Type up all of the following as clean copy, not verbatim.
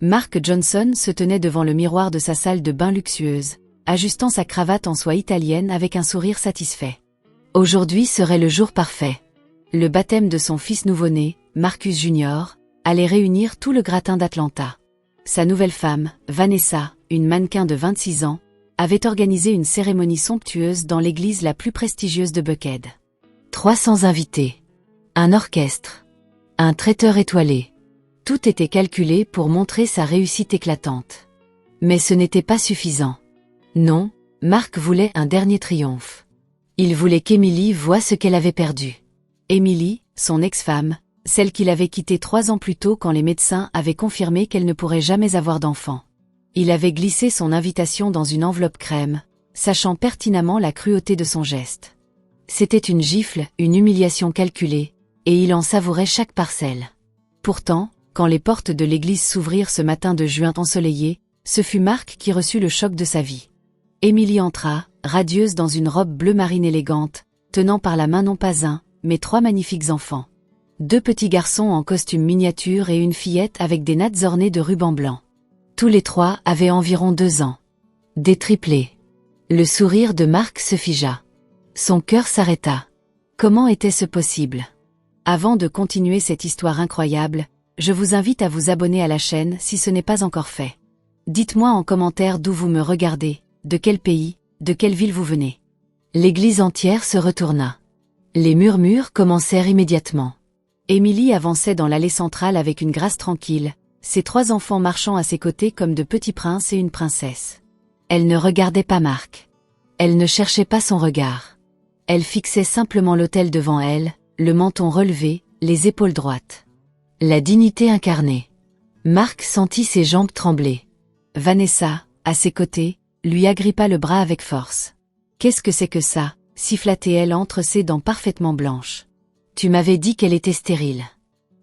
Mark Johnson se tenait devant le miroir de sa salle de bain luxueuse, ajustant sa cravate en soie italienne avec un sourire satisfait. Aujourd'hui serait le jour parfait. Le baptême de son fils nouveau-né, Marcus Jr., allait réunir tout le gratin d'Atlanta. Sa nouvelle femme, Vanessa, une mannequin de 26 ans, avait organisé une cérémonie somptueuse dans l'église la plus prestigieuse de Buckhead. 300 invités. Un orchestre. Un traiteur étoilé. Tout était calculé pour montrer sa réussite éclatante. Mais ce n'était pas suffisant. Non, Mark voulait un dernier triomphe. Il voulait qu'Emily voie ce qu'elle avait perdu. Emily, son ex-femme, celle qu'il avait quittée 3 ans plus tôt quand les médecins avaient confirmé qu'elle ne pourrait jamais avoir d'enfant. Il avait glissé son invitation dans une enveloppe crème, sachant pertinemment la cruauté de son geste. C'était une gifle, une humiliation calculée, et il en savourait chaque parcelle. Pourtant, quand les portes de l'église s'ouvrirent ce matin de juin ensoleillé, ce fut Mark qui reçut le choc de sa vie. Emily entra, radieuse dans une robe bleu marine élégante, tenant par la main non pas un, mais 3 magnifiques enfants. 2 petits garçons en costume miniature et une fillette avec des nattes ornées de rubans blancs. Tous les 3 avaient environ 2 ans. Des triplés. Le sourire de Mark se figea. Son cœur s'arrêta. Comment était-ce possible? Avant de continuer cette histoire incroyable, je vous invite à vous abonner à la chaîne si ce n'est pas encore fait. Dites-moi en commentaire d'où vous me regardez, de quel pays, de quelle ville vous venez. L'église entière se retourna. Les murmures commencèrent immédiatement. Emily avançait dans l'allée centrale avec une grâce tranquille, ses 3 enfants marchant à ses côtés comme de petits princes et une princesse. Elle ne regardait pas Mark. Elle ne cherchait pas son regard. Elle fixait simplement l'autel devant elle, le menton relevé, les épaules droites. La dignité incarnée. Mark sentit ses jambes trembler. Vanessa, à ses côtés, lui agrippa le bras avec force. « Qu'est-ce que c'est que ça ?» siffla-t-elle entre ses dents parfaitement blanches. « Tu m'avais dit qu'elle était stérile.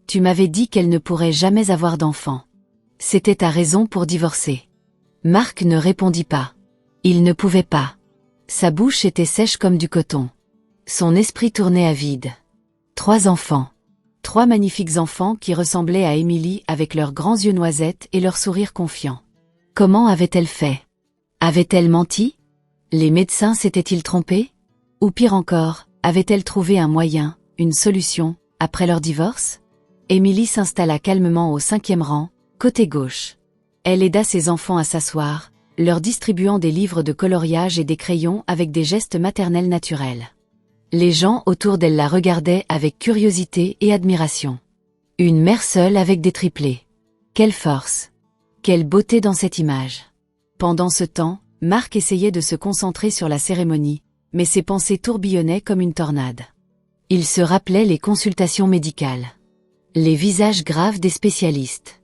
Tu m'avais dit qu'elle ne pourrait jamais avoir d'enfant. C'était ta raison pour divorcer. » Mark ne répondit pas. Il ne pouvait pas. Sa bouche était sèche comme du coton. Son esprit tournait à vide. 3 enfants. 3 magnifiques enfants qui ressemblaient à Emily avec leurs grands yeux noisettes et leur sourire confiant. Comment avait-elle fait? Avait-elle menti? Les médecins s'étaient-ils trompés? Ou pire encore, avait-elle trouvé un moyen, une solution, après leur divorce? Emily s'installa calmement au 5e rang, côté gauche. Elle aida ses enfants à s'asseoir, leur distribuant des livres de coloriage et des crayons avec des gestes maternels naturels. Les gens autour d'elle la regardaient avec curiosité et admiration. Une mère seule avec des triplés. Quelle force! Quelle beauté dans cette image! Pendant ce temps, Mark essayait de se concentrer sur la cérémonie, mais ses pensées tourbillonnaient comme une tornade. Il se rappelait les consultations médicales. Les visages graves des spécialistes.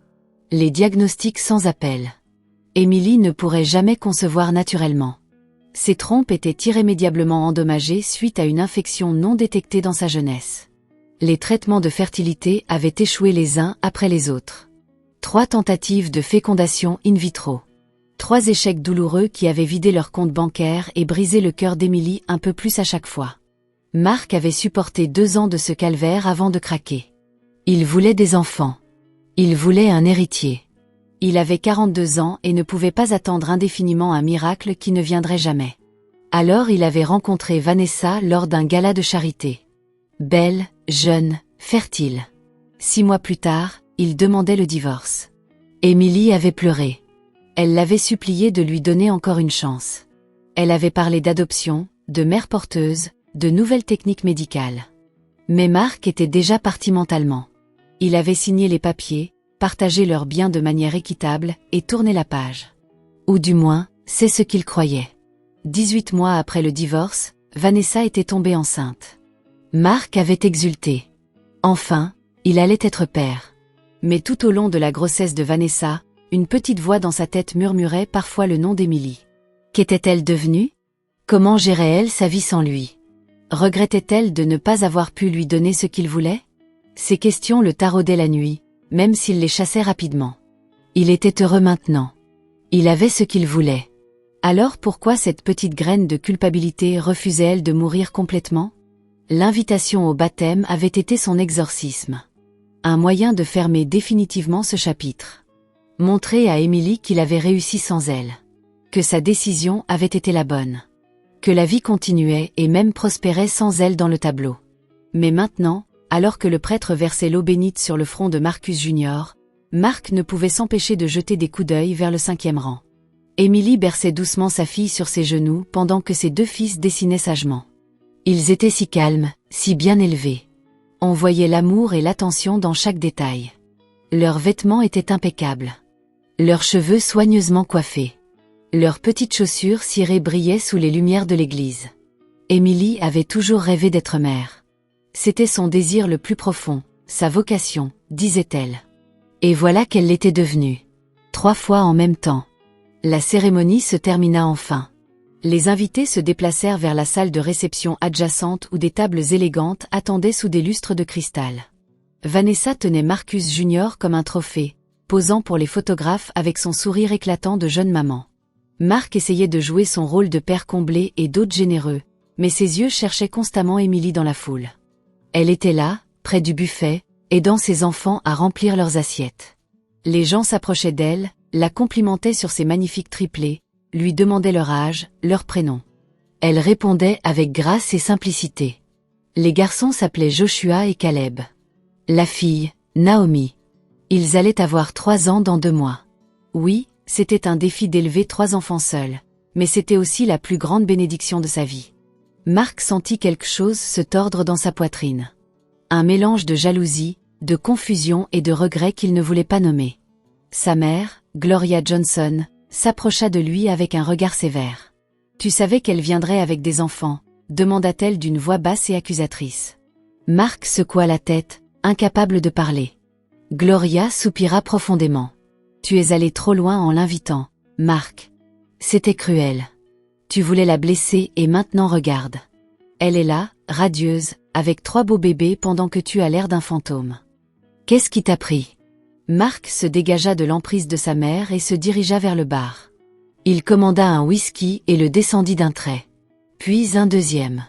Les diagnostics sans appel. Emily ne pourrait jamais concevoir naturellement. Ses trompes étaient irrémédiablement endommagées suite à une infection non détectée dans sa jeunesse. Les traitements de fertilité avaient échoué les uns après les autres. 3 tentatives de fécondation in vitro. 3 échecs douloureux qui avaient vidé leur compte bancaire et brisé le cœur d'Emily un peu plus à chaque fois. Mark avait supporté 2 ans de ce calvaire avant de craquer. Il voulait des enfants. Il voulait un héritier. Il avait 42 ans et ne pouvait pas attendre indéfiniment un miracle qui ne viendrait jamais. Alors il avait rencontré Vanessa lors d'un gala de charité. Belle, jeune, fertile. 6 mois plus tard, il demandait le divorce. Emily avait pleuré. Elle l'avait supplié de lui donner encore une chance. Elle avait parlé d'adoption, de mère porteuse, de nouvelles techniques médicales. Mais Mark était déjà parti mentalement. Il avait signé les papiers, partagé leurs biens de manière équitable et tourné la page. Ou du moins, c'est ce qu'il croyait. 18 mois après le divorce, Vanessa était tombée enceinte. Mark avait exulté. Enfin, il allait être père. Mais tout au long de la grossesse de Vanessa, une petite voix dans sa tête murmurait parfois le nom d'Emily. Qu'était-elle devenue? Comment gérait-elle sa vie sans lui? Regrettait-elle de ne pas avoir pu lui donner ce qu'il voulait? Ces questions le taraudaient la nuit, même s'il les chassait rapidement. Il était heureux maintenant. Il avait ce qu'il voulait. Alors pourquoi cette petite graine de culpabilité refusait-elle de mourir complètement? L'invitation au baptême avait été son exorcisme. Un moyen de fermer définitivement ce chapitre. Montrer à Émilie qu'il avait réussi sans elle. Que sa décision avait été la bonne. Que la vie continuait et même prospérait sans elle dans le tableau. Mais maintenant, alors que le prêtre versait l'eau bénite sur le front de Marcus Junior, Marc ne pouvait s'empêcher de jeter des coups d'œil vers le 5e rang. Émilie berçait doucement sa fille sur ses genoux pendant que ses 2 fils dessinaient sagement. Ils étaient si calmes, si bien élevés. On voyait l'amour et l'attention dans chaque détail. Leurs vêtements étaient impeccables. Leurs cheveux soigneusement coiffés. Leurs petites chaussures cirées brillaient sous les lumières de l'église. Émilie avait toujours rêvé d'être mère. C'était son désir le plus profond, sa vocation, disait-elle. Et voilà qu'elle l'était devenue. 3 fois en même temps. La cérémonie se termina enfin. Les invités se déplacèrent vers la salle de réception adjacente où des tables élégantes attendaient sous des lustres de cristal. Vanessa tenait Marcus Junior comme un trophée, posant pour les photographes avec son sourire éclatant de jeune maman. Marc essayait de jouer son rôle de père comblé et d'hôte généreux, mais ses yeux cherchaient constamment Émilie dans la foule. Elle était là, près du buffet, aidant ses enfants à remplir leurs assiettes. Les gens s'approchaient d'elle, la complimentaient sur ses magnifiques triplés, lui demandaient leur âge, leur prénom. Elle répondait avec grâce et simplicité. Les garçons s'appelaient Joshua et Caleb. La fille, Naomi. Ils allaient avoir 3 ans dans 2 mois. Oui, c'était un défi d'élever 3 enfants seuls, mais c'était aussi la plus grande bénédiction de sa vie. Marc sentit quelque chose se tordre dans sa poitrine. Un mélange de jalousie, de confusion et de regret qu'il ne voulait pas nommer. Sa mère, Gloria Johnson, s'approcha de lui avec un regard sévère. « Tu savais qu'elle viendrait avec des enfants ?» demanda-t-elle d'une voix basse et accusatrice. Marc secoua la tête, incapable de parler. Gloria soupira profondément. « Tu es allé trop loin en l'invitant, Marc. C'était cruel. Tu voulais la blesser et maintenant regarde. Elle est là, radieuse, avec 3 beaux bébés pendant que tu as l'air d'un fantôme. Qu'est-ce qui t'a pris ?» Marc se dégagea de l'emprise de sa mère et se dirigea vers le bar. Il commanda un whisky et le descendit d'un trait. Puis un deuxième.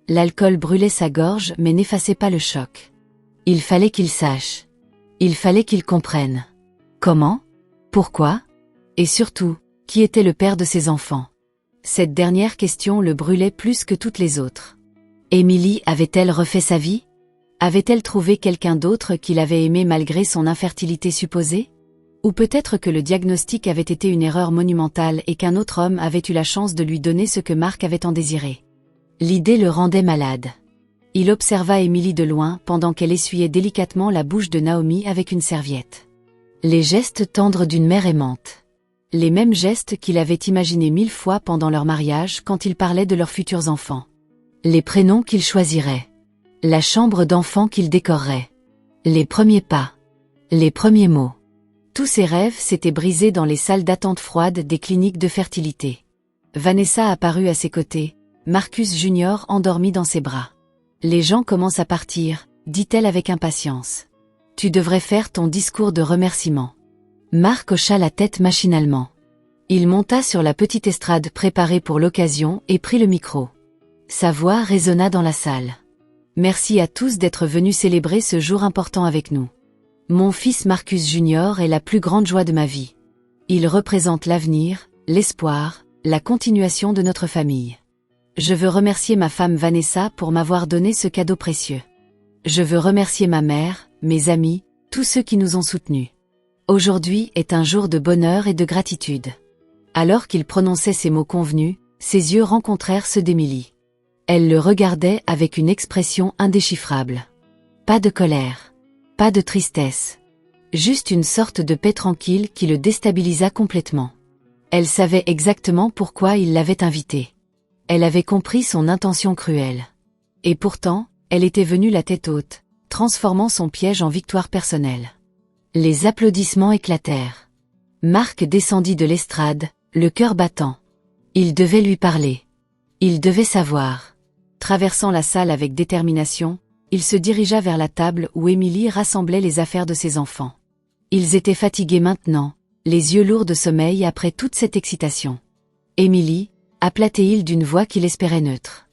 L'alcool brûlait sa gorge mais n'effaçait pas le choc. Il fallait qu'il sache. Il fallait qu'il comprenne. Comment ? Pourquoi ? Et surtout, qui était le père de ses enfants ? Cette dernière question le brûlait plus que toutes les autres. Émilie avait-elle refait sa vie ? Avait-elle trouvé quelqu'un d'autre qui l'avait aimé malgré son infertilité supposée ? Ou peut-être que le diagnostic avait été une erreur monumentale et qu'un autre homme avait eu la chance de lui donner ce que Marc avait tant désiré. L'idée le rendait malade. Il observa Émilie de loin pendant qu'elle essuyait délicatement la bouche de Naomi avec une serviette. Les gestes tendres d'une mère aimante. Les mêmes gestes qu'il avait imaginés 1000 fois pendant leur mariage quand ils parlaient de leurs futurs enfants. Les prénoms qu'ils choisiraient. La chambre d'enfant qu'il décorerait. Les premiers pas. Les premiers mots. Tous ces rêves s'étaient brisés dans les salles d'attente froides des cliniques de fertilité. Vanessa apparut à ses côtés, Marcus Junior endormi dans ses bras. « Les gens commencent à partir », dit-elle avec impatience. « Tu devrais faire ton discours de remerciement. » Marc hocha la tête machinalement. Il monta sur la petite estrade préparée pour l'occasion et prit le micro. Sa voix résonna dans la salle. « Merci à tous d'être venus célébrer ce jour important avec nous. Mon fils Marcus Junior est la plus grande joie de ma vie. Il représente l'avenir, l'espoir, la continuation de notre famille. Je veux remercier ma femme Vanessa pour m'avoir donné ce cadeau précieux. Je veux remercier ma mère, mes amis, tous ceux qui nous ont soutenus. Aujourd'hui est un jour de bonheur et de gratitude. » Alors qu'il prononçait ces mots convenus, ses yeux rencontrèrent ceux d'Émilie. Elle le regardait avec une expression indéchiffrable. Pas de colère. Pas de tristesse. Juste une sorte de paix tranquille qui le déstabilisa complètement. Elle savait exactement pourquoi il l'avait invitée. Elle avait compris son intention cruelle. Et pourtant, elle était venue la tête haute, transformant son piège en victoire personnelle. Les applaudissements éclatèrent. Marc descendit de l'estrade, le cœur battant. Il devait lui parler. Il devait savoir. Traversant la salle avec détermination, il se dirigea vers la table où Émilie rassemblait les affaires de ses enfants. Ils étaient fatigués maintenant, les yeux lourds de sommeil après toute cette excitation. « Émilie » appela-t-il d'une voix qu'il espérait neutre.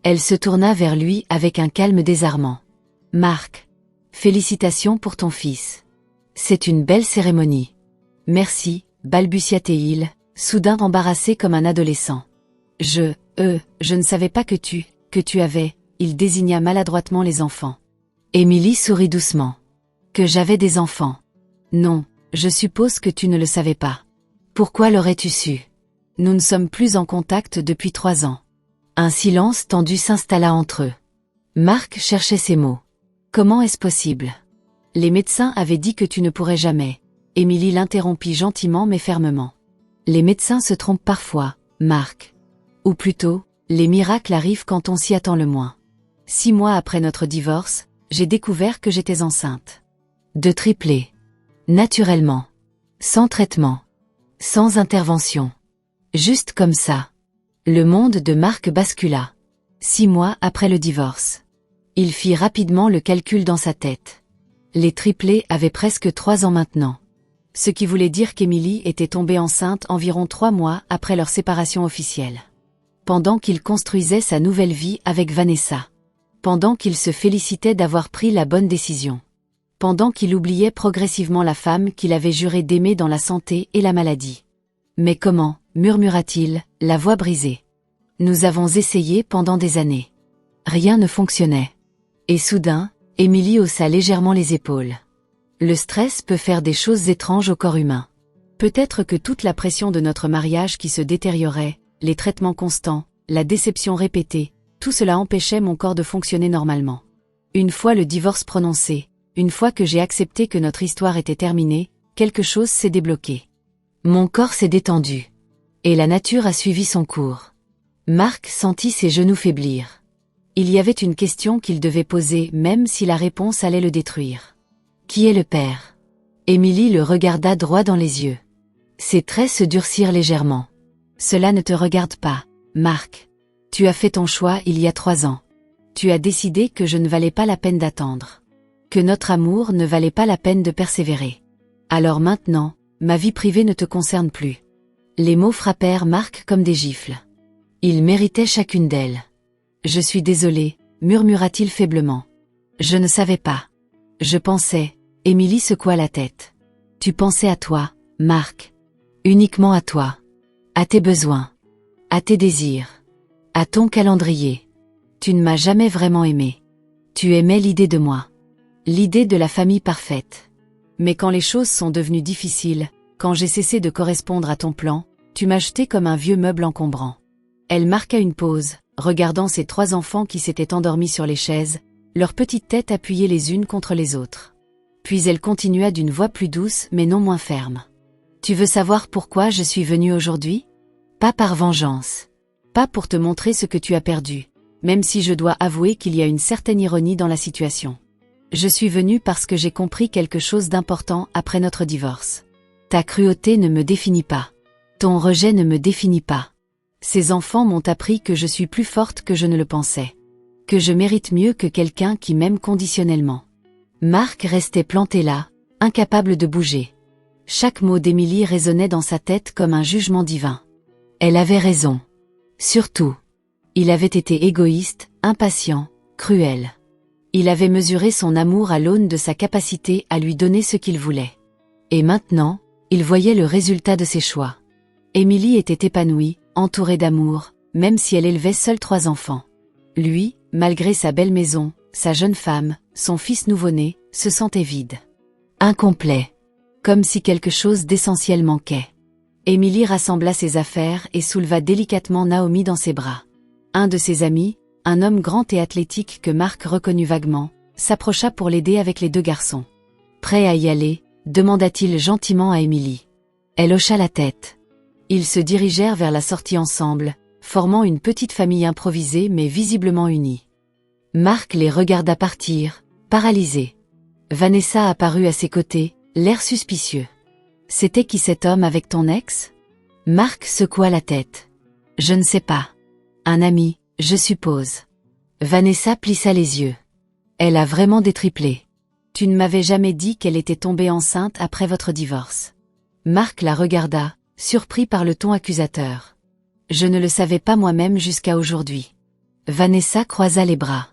Elle se tourna vers lui avec un calme désarmant. « Marc, félicitations pour ton fils. C'est une belle cérémonie. Merci, balbutia-t-il, soudain embarrassé comme un adolescent. Je ne savais pas que tu avais, il désigna maladroitement les enfants. Émilie sourit doucement. Que j'avais des enfants. Non, je suppose que tu ne le savais pas. Pourquoi l'aurais-tu su? Nous ne sommes plus en contact depuis 3 ans. Un silence tendu s'installa entre eux. Marc cherchait ses mots. Comment est-ce possible? Les médecins avaient dit que tu ne pourrais jamais. Émilie l'interrompit gentiment mais fermement. Les médecins se trompent parfois, Marc. Ou plutôt, les miracles arrivent quand on s'y attend le moins. 6 mois après notre divorce, j'ai découvert que j'étais enceinte. De triplé. Naturellement. Sans traitement. Sans intervention. Juste comme ça. Le monde de Marc bascula. 6 mois après le divorce. Il fit rapidement le calcul dans sa tête. Les triplés avaient presque 3 ans maintenant. Ce qui voulait dire qu'Émilie était tombée enceinte environ 3 mois après leur séparation officielle. Pendant qu'il construisait sa nouvelle vie avec Vanessa. Pendant qu'il se félicitait d'avoir pris la bonne décision. Pendant qu'il oubliait progressivement la femme qu'il avait juré d'aimer dans la santé et la maladie. Mais comment, murmura-t-il, la voix brisée. Nous avons essayé pendant des années. Rien ne fonctionnait. Et soudain, Émilie haussa légèrement les épaules. Le stress peut faire des choses étranges au corps humain. Peut-être que toute la pression de notre mariage qui se détériorait, les traitements constants, la déception répétée, tout cela empêchait mon corps de fonctionner normalement. Une fois le divorce prononcé, une fois que j'ai accepté que notre histoire était terminée, quelque chose s'est débloqué. Mon corps s'est détendu. Et la nature a suivi son cours. Marc sentit ses genoux faiblir. Il y avait une question qu'il devait poser même si la réponse allait le détruire. Qui est le père? Émilie le regarda droit dans les yeux. Ses traits se durcirent légèrement. Cela ne te regarde pas, Marc. Tu as fait ton choix il y a 3 ans. Tu as décidé que je ne valais pas la peine d'attendre. Que notre amour ne valait pas la peine de persévérer. Alors maintenant, ma vie privée ne te concerne plus. Les mots frappèrent Marc comme des gifles. Il méritait chacune d'elles. Je suis désolé, murmura-t-il faiblement. Je ne savais pas. Je pensais, Émilie secoua la tête. Tu pensais à toi, Marc. Uniquement à toi. À tes besoins. À tes désirs. À ton calendrier. Tu ne m'as jamais vraiment aimé. Tu aimais l'idée de moi. L'idée de la famille parfaite. Mais quand les choses sont devenues difficiles, quand j'ai cessé de correspondre à ton plan, tu m'as jeté comme un vieux meuble encombrant. Elle marqua une pause, regardant ses 3 enfants qui s'étaient endormis sur les chaises, leurs petites têtes appuyées les unes contre les autres. Puis elle continua d'une voix plus douce mais non moins ferme. Tu veux savoir pourquoi je suis venue aujourd'hui? Pas par vengeance. Pas pour te montrer ce que tu as perdu, même si je dois avouer qu'il y a une certaine ironie dans la situation. Je suis venue parce que j'ai compris quelque chose d'important après notre divorce. Ta cruauté ne me définit pas. Ton rejet ne me définit pas. Ces enfants m'ont appris que je suis plus forte que je ne le pensais. Que je mérite mieux que quelqu'un qui m'aime conditionnellement. Marc restait planté là, incapable de bouger. Chaque mot d'Émilie résonnait dans sa tête comme un jugement divin. Elle avait raison. Surtout. Il avait été égoïste, impatient, cruel. Il avait mesuré son amour à l'aune de sa capacité à lui donner ce qu'il voulait. Et maintenant, il voyait le résultat de ses choix. Émilie était épanouie, entourée d'amour, même si elle élevait seule 3 enfants. Lui, malgré sa belle maison, sa jeune femme, son fils nouveau-né, se sentait vide. Incomplet. Comme si quelque chose d'essentiel manquait. Émilie rassembla ses affaires et souleva délicatement Naomi dans ses bras. Un de ses amis, un homme grand et athlétique que Marc reconnut vaguement, s'approcha pour l'aider avec les 2 garçons. Prêt à y aller, demanda-t-il gentiment à Émilie. Elle hocha la tête. Ils se dirigèrent vers la sortie ensemble, formant une petite famille improvisée mais visiblement unie. Marc les regarda partir, paralysé. Vanessa apparut à ses côtés, l'air suspicieux. C'était qui cet homme avec ton ex? Marc secoua la tête. Je ne sais pas. Un ami, je suppose. Vanessa plissa les yeux. Elle a vraiment des triplés. Tu ne m'avais jamais dit qu'elle était tombée enceinte après votre divorce. Marc la regarda, surpris par le ton accusateur. Je ne le savais pas moi-même jusqu'à aujourd'hui. Vanessa croisa les bras.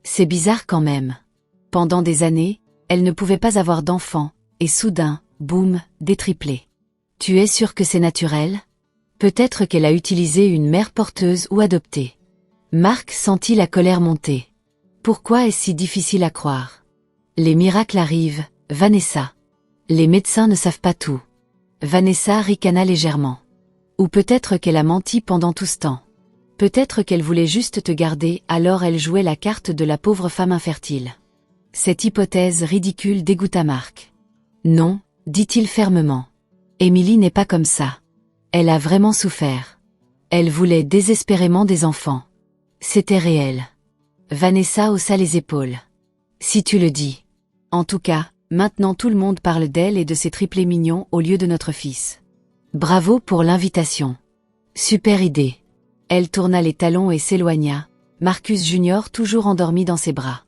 C'est bizarre quand même. Pendant des années, elle ne pouvait pas avoir d'enfant, et soudain, boum, des triplés. Tu es sûr que c'est naturel? Peut-être qu'elle a utilisé une mère porteuse ou adoptée. Marc sentit la colère monter. Pourquoi est-ce si difficile à croire? Les miracles arrivent, Vanessa. Les médecins ne savent pas tout. Vanessa ricana légèrement. Ou peut-être qu'elle a menti pendant tout ce temps. Peut-être qu'elle voulait juste te garder, alors elle jouait la carte de la pauvre femme infertile. Cette hypothèse ridicule dégoûta Marc. Non, dit-il fermement. Émilie n'est pas comme ça. Elle a vraiment souffert. Elle voulait désespérément des enfants. C'était réel. Vanessa haussa les épaules. Si tu le dis. En tout cas, maintenant tout le monde parle d'elle et de ses triplés mignons au lieu de notre fils. Bravo pour l'invitation. Super idée. Elle tourna les talons et s'éloigna, Marcus Junior toujours endormi dans ses bras.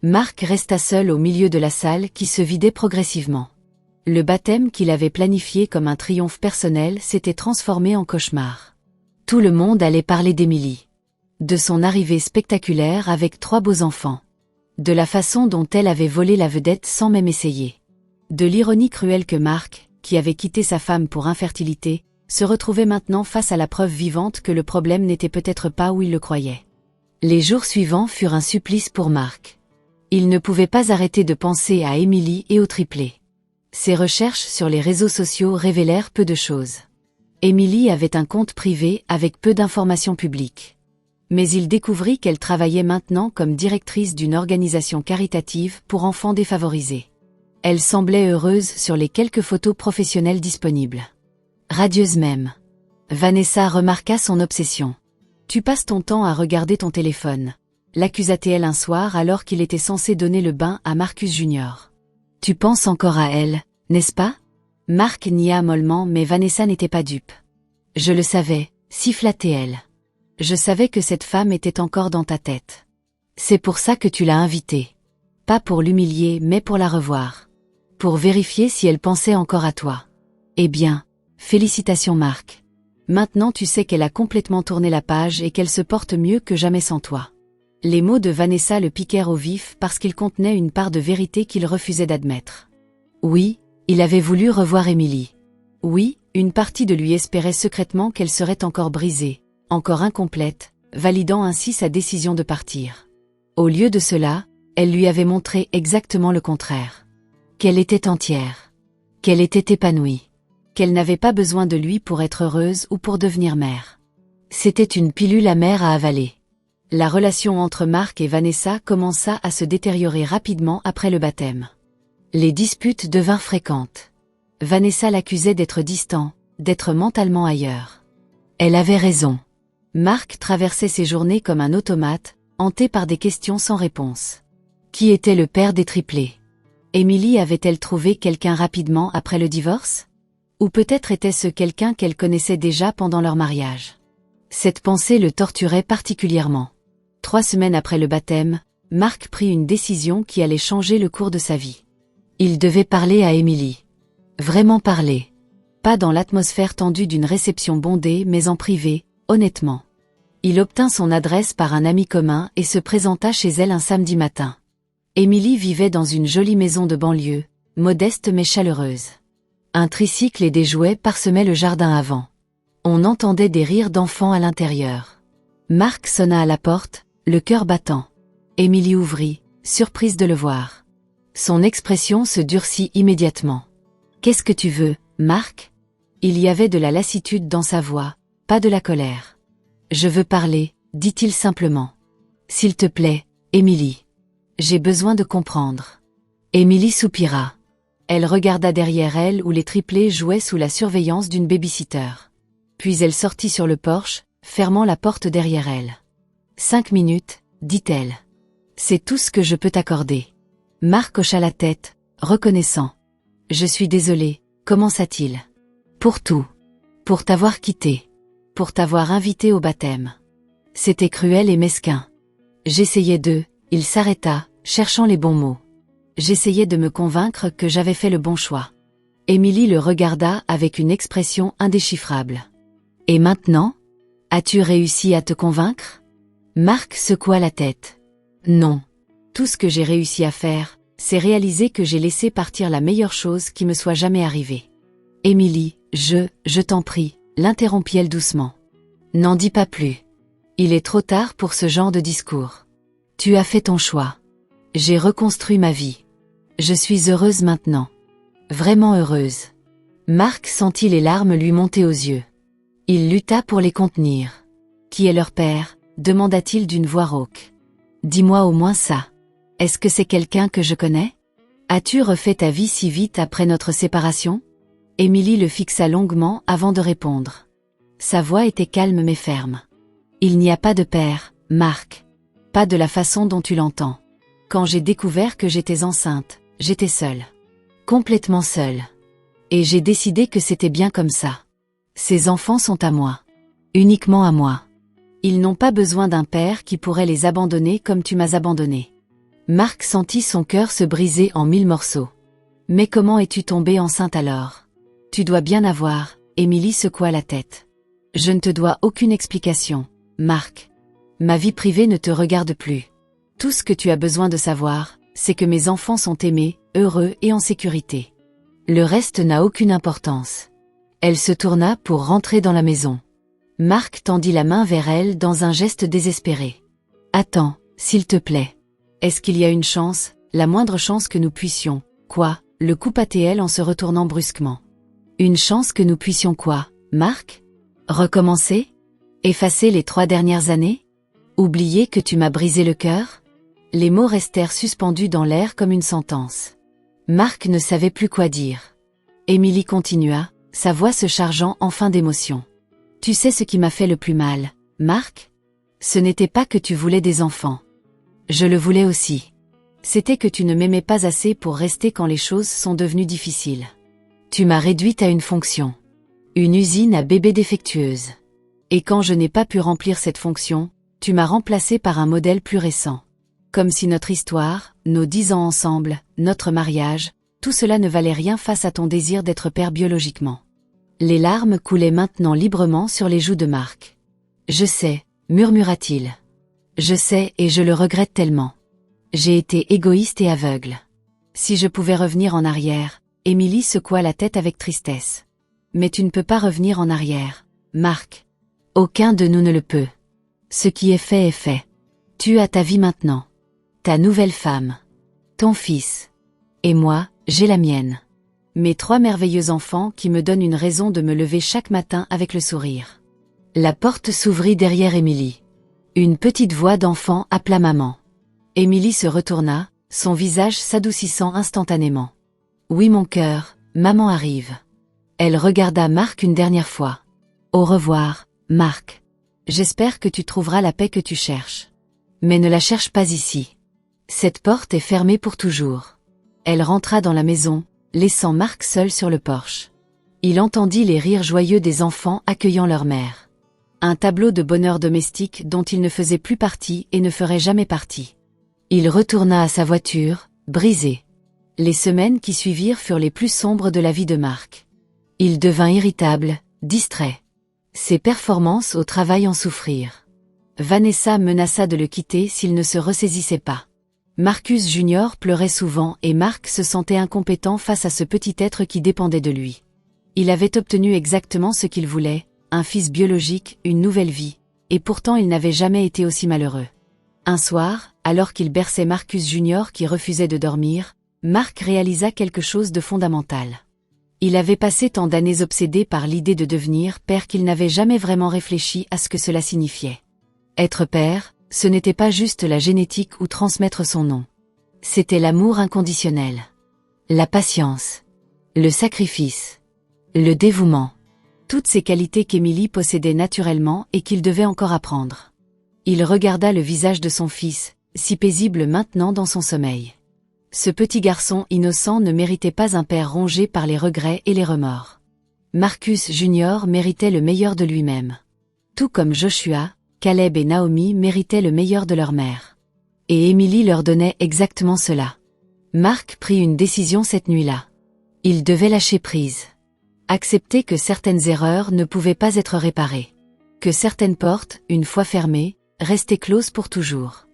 Marc resta seul au milieu de la salle qui se vidait progressivement. Le baptême qu'il avait planifié comme un triomphe personnel s'était transformé en cauchemar. Tout le monde allait parler d'Émilie. De son arrivée spectaculaire avec 3 beaux enfants. De la façon dont elle avait volé la vedette sans même essayer. De l'ironie cruelle que Marc, qui avait quitté sa femme pour infertilité, se retrouvait maintenant face à la preuve vivante que le problème n'était peut-être pas où il le croyait. Les jours suivants furent un supplice pour Marc. Il ne pouvait pas arrêter de penser à Émilie et au triplé. Ses recherches sur les réseaux sociaux révélèrent peu de choses. Émilie avait un compte privé avec peu d'informations publiques. Mais il découvrit qu'elle travaillait maintenant comme directrice d'une organisation caritative pour enfants défavorisés. Elle semblait heureuse sur les quelques photos professionnelles disponibles. Radieuse même. Vanessa remarqua son obsession. « Tu passes ton temps à regarder ton téléphone », l'accusa-t-elle un soir alors qu'il était censé donner le bain à Marcus Junior. « Tu penses encore à elle, n'est-ce pas ?» Marc nia mollement mais Vanessa n'était pas dupe. « Je le savais, siffla-t-elle. Je savais que cette femme était encore dans ta tête. C'est pour ça que tu l'as invitée. Pas pour l'humilier mais pour la revoir. Pour vérifier si elle pensait encore à toi. Eh bien, félicitations Marc. Maintenant tu sais qu'elle a complètement tourné la page et qu'elle se porte mieux que jamais sans toi. » Les mots de Vanessa le piquèrent au vif parce qu'ils contenaient une part de vérité qu'il refusait d'admettre. Oui, il avait voulu revoir Émilie. Oui, une partie de lui espérait secrètement qu'elle serait encore brisée, encore incomplète, validant ainsi sa décision de partir. Au lieu de cela, elle lui avait montré exactement le contraire. Qu'elle était entière. Qu'elle était épanouie. Qu'elle n'avait pas besoin de lui pour être heureuse ou pour devenir mère. C'était une pilule amère à avaler. La relation entre Marc et Vanessa commença à se détériorer rapidement après le baptême. Les disputes devinrent fréquentes. Vanessa l'accusait d'être distant, d'être mentalement ailleurs. Elle avait raison. Marc traversait ses journées comme un automate, hanté par des questions sans réponse. Qui était le père des triplés? Émilie avait-elle trouvé quelqu'un rapidement après le divorce? Ou peut-être était-ce quelqu'un qu'elle connaissait déjà pendant leur mariage? Cette pensée le torturait particulièrement. 3 semaines après le baptême, Marc prit une décision qui allait changer le cours de sa vie. Il devait parler à Émilie. Vraiment parler. Pas dans l'atmosphère tendue d'une réception bondée mais en privé, honnêtement. Il obtint son adresse par un ami commun et se présenta chez elle un samedi matin. Émilie vivait dans une jolie maison de banlieue, modeste mais chaleureuse. Un tricycle et des jouets parsemaient le jardin avant. On entendait des rires d'enfants à l'intérieur. Marc sonna à la porte, le cœur battant. Émilie ouvrit, surprise de le voir. Son expression se durcit immédiatement. « Qu'est-ce que tu veux, Marc ?» Il y avait de la lassitude dans sa voix, pas de la colère. « Je veux parler, » dit-il simplement. « S'il te plaît, Émilie. J'ai besoin de comprendre. » Émilie soupira. Elle regarda derrière elle où les triplés jouaient sous la surveillance d'une baby-sitter. Puis elle sortit sur le porche, fermant la porte derrière elle. « 5 minutes, dit-elle. C'est tout ce que je peux t'accorder. » Marc hocha la tête, reconnaissant. « Je suis désolé, commença-t-il. Pour tout. Pour t'avoir quitté. Pour t'avoir invité au baptême. C'était cruel et mesquin. J'essayais de... » Il s'arrêta, cherchant les bons mots. J'essayais de me convaincre que j'avais fait le bon choix. Émilie le regarda avec une expression indéchiffrable. « Et maintenant? As-tu réussi à te convaincre ?» Marc secoua la tête. « Non. Tout ce que j'ai réussi à faire, c'est réaliser que j'ai laissé partir la meilleure chose qui me soit jamais arrivée. » Émilie, Je t'en prie, l'interrompit-elle doucement. N'en dis pas plus. Il est trop tard pour ce genre de discours. Tu as fait ton choix. J'ai reconstruit ma vie. Je suis heureuse maintenant. Vraiment heureuse. Marc sentit les larmes lui monter aux yeux. Il lutta pour les contenir. Qui est leur père? Demanda-t-il d'une voix rauque. Dis-moi au moins ça. Est-ce que c'est quelqu'un que je connais? As-tu refait ta vie si vite après notre séparation? Émilie le fixa longuement avant de répondre. Sa voix était calme mais ferme. Il n'y a pas de père, Marc. Pas de la façon dont tu l'entends. Quand j'ai découvert que j'étais enceinte, j'étais seule. Complètement seule. Et j'ai décidé que c'était bien comme ça. Ces enfants sont à moi. Uniquement à moi. Ils n'ont pas besoin d'un père qui pourrait les abandonner comme tu m'as abandonné. Marc sentit son cœur se briser en 1000 morceaux. Mais comment es-tu tombée enceinte alors? Tu dois bien avoir, Émilie secoua la tête. Je ne te dois aucune explication, Marc. Ma vie privée ne te regarde plus. Tout ce que tu as besoin de savoir, c'est que mes enfants sont aimés, heureux et en sécurité. Le reste n'a aucune importance. Elle se tourna pour rentrer dans la maison. Marc tendit la main vers elle dans un geste désespéré. Attends, s'il te plaît. Est-ce qu'il y a une chance, la moindre chance que nous puissions, quoi, le coupa-t-elle en se retournant brusquement. Une chance que nous puissions quoi, Marc? Recommencer? Effacer les 3 dernières années? Oublier que tu m'as brisé le cœur? Les mots restèrent suspendus dans l'air comme une sentence. Marc ne savait plus quoi dire. Émilie continua, sa voix se chargeant enfin d'émotion. Tu sais ce qui m'a fait le plus mal, Marc? Ce n'était pas que tu voulais des enfants. Je le voulais aussi. C'était que tu ne m'aimais pas assez pour rester quand les choses sont devenues difficiles. Tu m'as réduite à une fonction. Une usine à bébés défectueuse. Et quand je n'ai pas pu remplir cette fonction, tu m'as remplacée par un modèle plus récent. Comme si notre histoire, nos 10 ans ensemble, notre mariage, tout cela ne valait rien face à ton désir d'être père biologiquement. Les larmes coulaient maintenant librement sur les joues de Marc. Je sais, murmura-t-il. Je sais et je le regrette tellement. J'ai été égoïste et aveugle. Si je pouvais revenir en arrière, Émilie secoua la tête avec tristesse. Mais tu ne peux pas revenir en arrière, Marc. Aucun de nous ne le peut. Ce qui est fait. Tu as ta vie maintenant. Ta nouvelle femme. Ton fils. Et moi, j'ai la mienne. Mes 3 merveilleux enfants qui me donnent une raison de me lever chaque matin avec le sourire. La porte s'ouvrit derrière Émilie. Une petite voix d'enfant appela maman. Émilie se retourna, son visage s'adoucissant instantanément. Oui mon cœur, maman arrive. Elle regarda Marc une dernière fois. Au revoir, Marc. J'espère que tu trouveras la paix que tu cherches. Mais ne la cherche pas ici. Cette porte est fermée pour toujours. Elle rentra dans la maison, laissant Marc seul sur le porche. Il entendit les rires joyeux des enfants accueillant leur mère. Un tableau de bonheur domestique dont il ne faisait plus partie et ne ferait jamais partie. Il retourna à sa voiture, brisé. Les semaines qui suivirent furent les plus sombres de la vie de Marc. Il devint irritable, distrait. Ses performances au travail en souffrirent. Vanessa menaça de le quitter s'il ne se ressaisissait pas. Marcus Junior pleurait souvent et Marc se sentait incompétent face à ce petit être qui dépendait de lui. Il avait obtenu exactement ce qu'il voulait, un fils biologique, une nouvelle vie, et pourtant il n'avait jamais été aussi malheureux. Un soir, alors qu'il berçait Marcus Junior qui refusait de dormir, Marc réalisa quelque chose de fondamental. Il avait passé tant d'années obsédé par l'idée de devenir père qu'il n'avait jamais vraiment réfléchi à ce que cela signifiait. Être père, ce n'était pas juste la génétique ou transmettre son nom. C'était l'amour inconditionnel. La patience. Le sacrifice. Le dévouement. Toutes ces qualités qu'Émilie possédait naturellement et qu'il devait encore apprendre. Il regarda le visage de son fils, si paisible maintenant dans son sommeil. Ce petit garçon innocent ne méritait pas un père rongé par les regrets et les remords. Marcus Junior méritait le meilleur de lui-même. Tout comme Joshua, Caleb et Naomi méritaient le meilleur de leur mère. Et Émilie leur donnait exactement cela. Marc prit une décision cette nuit-là. Il devait lâcher prise. Accepter que certaines erreurs ne pouvaient pas être réparées. Que certaines portes, une fois fermées, restaient closes pour toujours.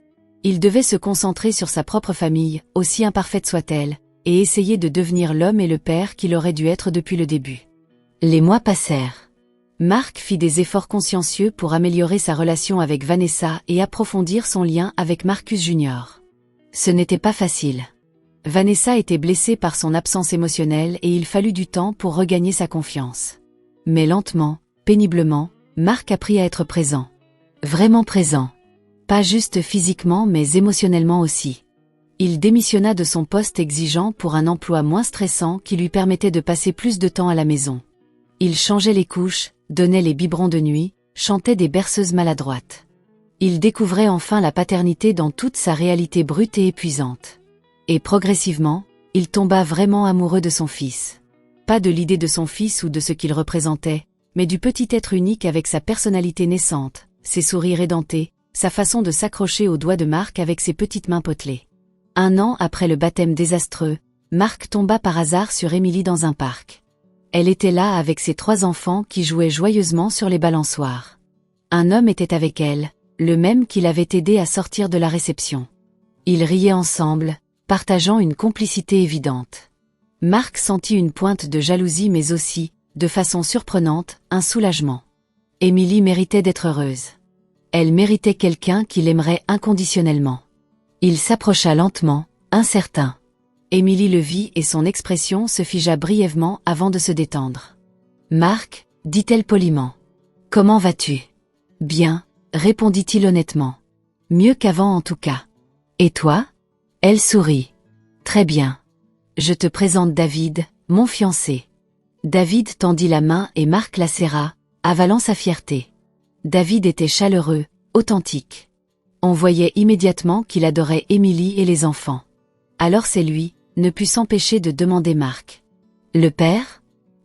Il devait se concentrer sur sa propre famille, aussi imparfaite soit-elle, et essayer de devenir l'homme et le père qu'il aurait dû être depuis le début. Les mois passèrent. Mark fit des efforts consciencieux pour améliorer sa relation avec Vanessa et approfondir son lien avec Marcus Jr. Ce n'était pas facile. Vanessa était blessée par son absence émotionnelle et il fallut du temps pour regagner sa confiance. Mais lentement, péniblement, Mark apprit à être présent. Vraiment présent. Pas juste physiquement mais émotionnellement aussi. Il démissionna de son poste exigeant pour un emploi moins stressant qui lui permettait de passer plus de temps à la maison. Il changeait les couches, donnait les biberons de nuit, chantait des berceuses maladroites. Il découvrait enfin la paternité dans toute sa réalité brute et épuisante. Et progressivement, il tomba vraiment amoureux de son fils. Pas de l'idée de son fils ou de ce qu'il représentait, mais du petit être unique avec sa personnalité naissante, ses sourires édentés, sa façon de s'accrocher aux doigts de Mark avec ses petites mains potelées. 1 an après le baptême désastreux, Mark tomba par hasard sur Emily dans un parc. Elle était là avec ses 3 enfants qui jouaient joyeusement sur les balançoires. Un homme était avec elle, le même qui l'avait aidé à sortir de la réception. Ils riaient ensemble, partageant une complicité évidente. Mark sentit une pointe de jalousie mais aussi, de façon surprenante, un soulagement. Emily méritait d'être heureuse. Elle méritait quelqu'un qui l'aimerait inconditionnellement. Il s'approcha lentement, incertain. Emily le vit et son expression se figea brièvement avant de se détendre. « Mark, dit-elle poliment. Comment vas-tu ? » « Bien, répondit-il honnêtement. Mieux qu'avant en tout cas. Et toi ? » Elle sourit. « Très bien. Je te présente David, mon fiancé. » David tendit la main et Mark la serra, avalant sa fierté. David était chaleureux, authentique. On voyait immédiatement qu'il adorait Emily et les enfants. Alors c'est lui, ne put s'empêcher de demander Mark. « Le père ?»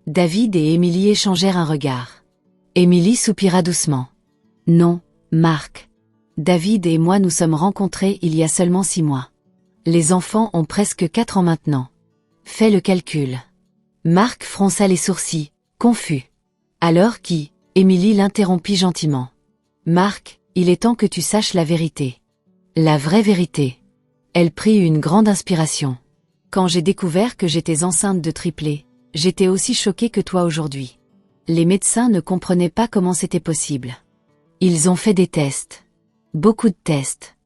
David et Emily échangèrent un regard. Emily soupira doucement. « Non, Mark. David et moi nous sommes rencontrés il y a seulement 6 mois. Les enfants ont presque 4 ans maintenant. Fais le calcul. » Mark fronça les sourcils, confus. Alors qui, Emily l'interrompit gentiment. « Mark, il est temps que tu saches la vérité. La vraie vérité. » Elle prit une grande inspiration. « Quand j'ai découvert que j'étais enceinte de triplés, j'étais aussi choquée que toi aujourd'hui. Les médecins ne comprenaient pas comment c'était possible. Ils ont fait des tests. Beaucoup de tests.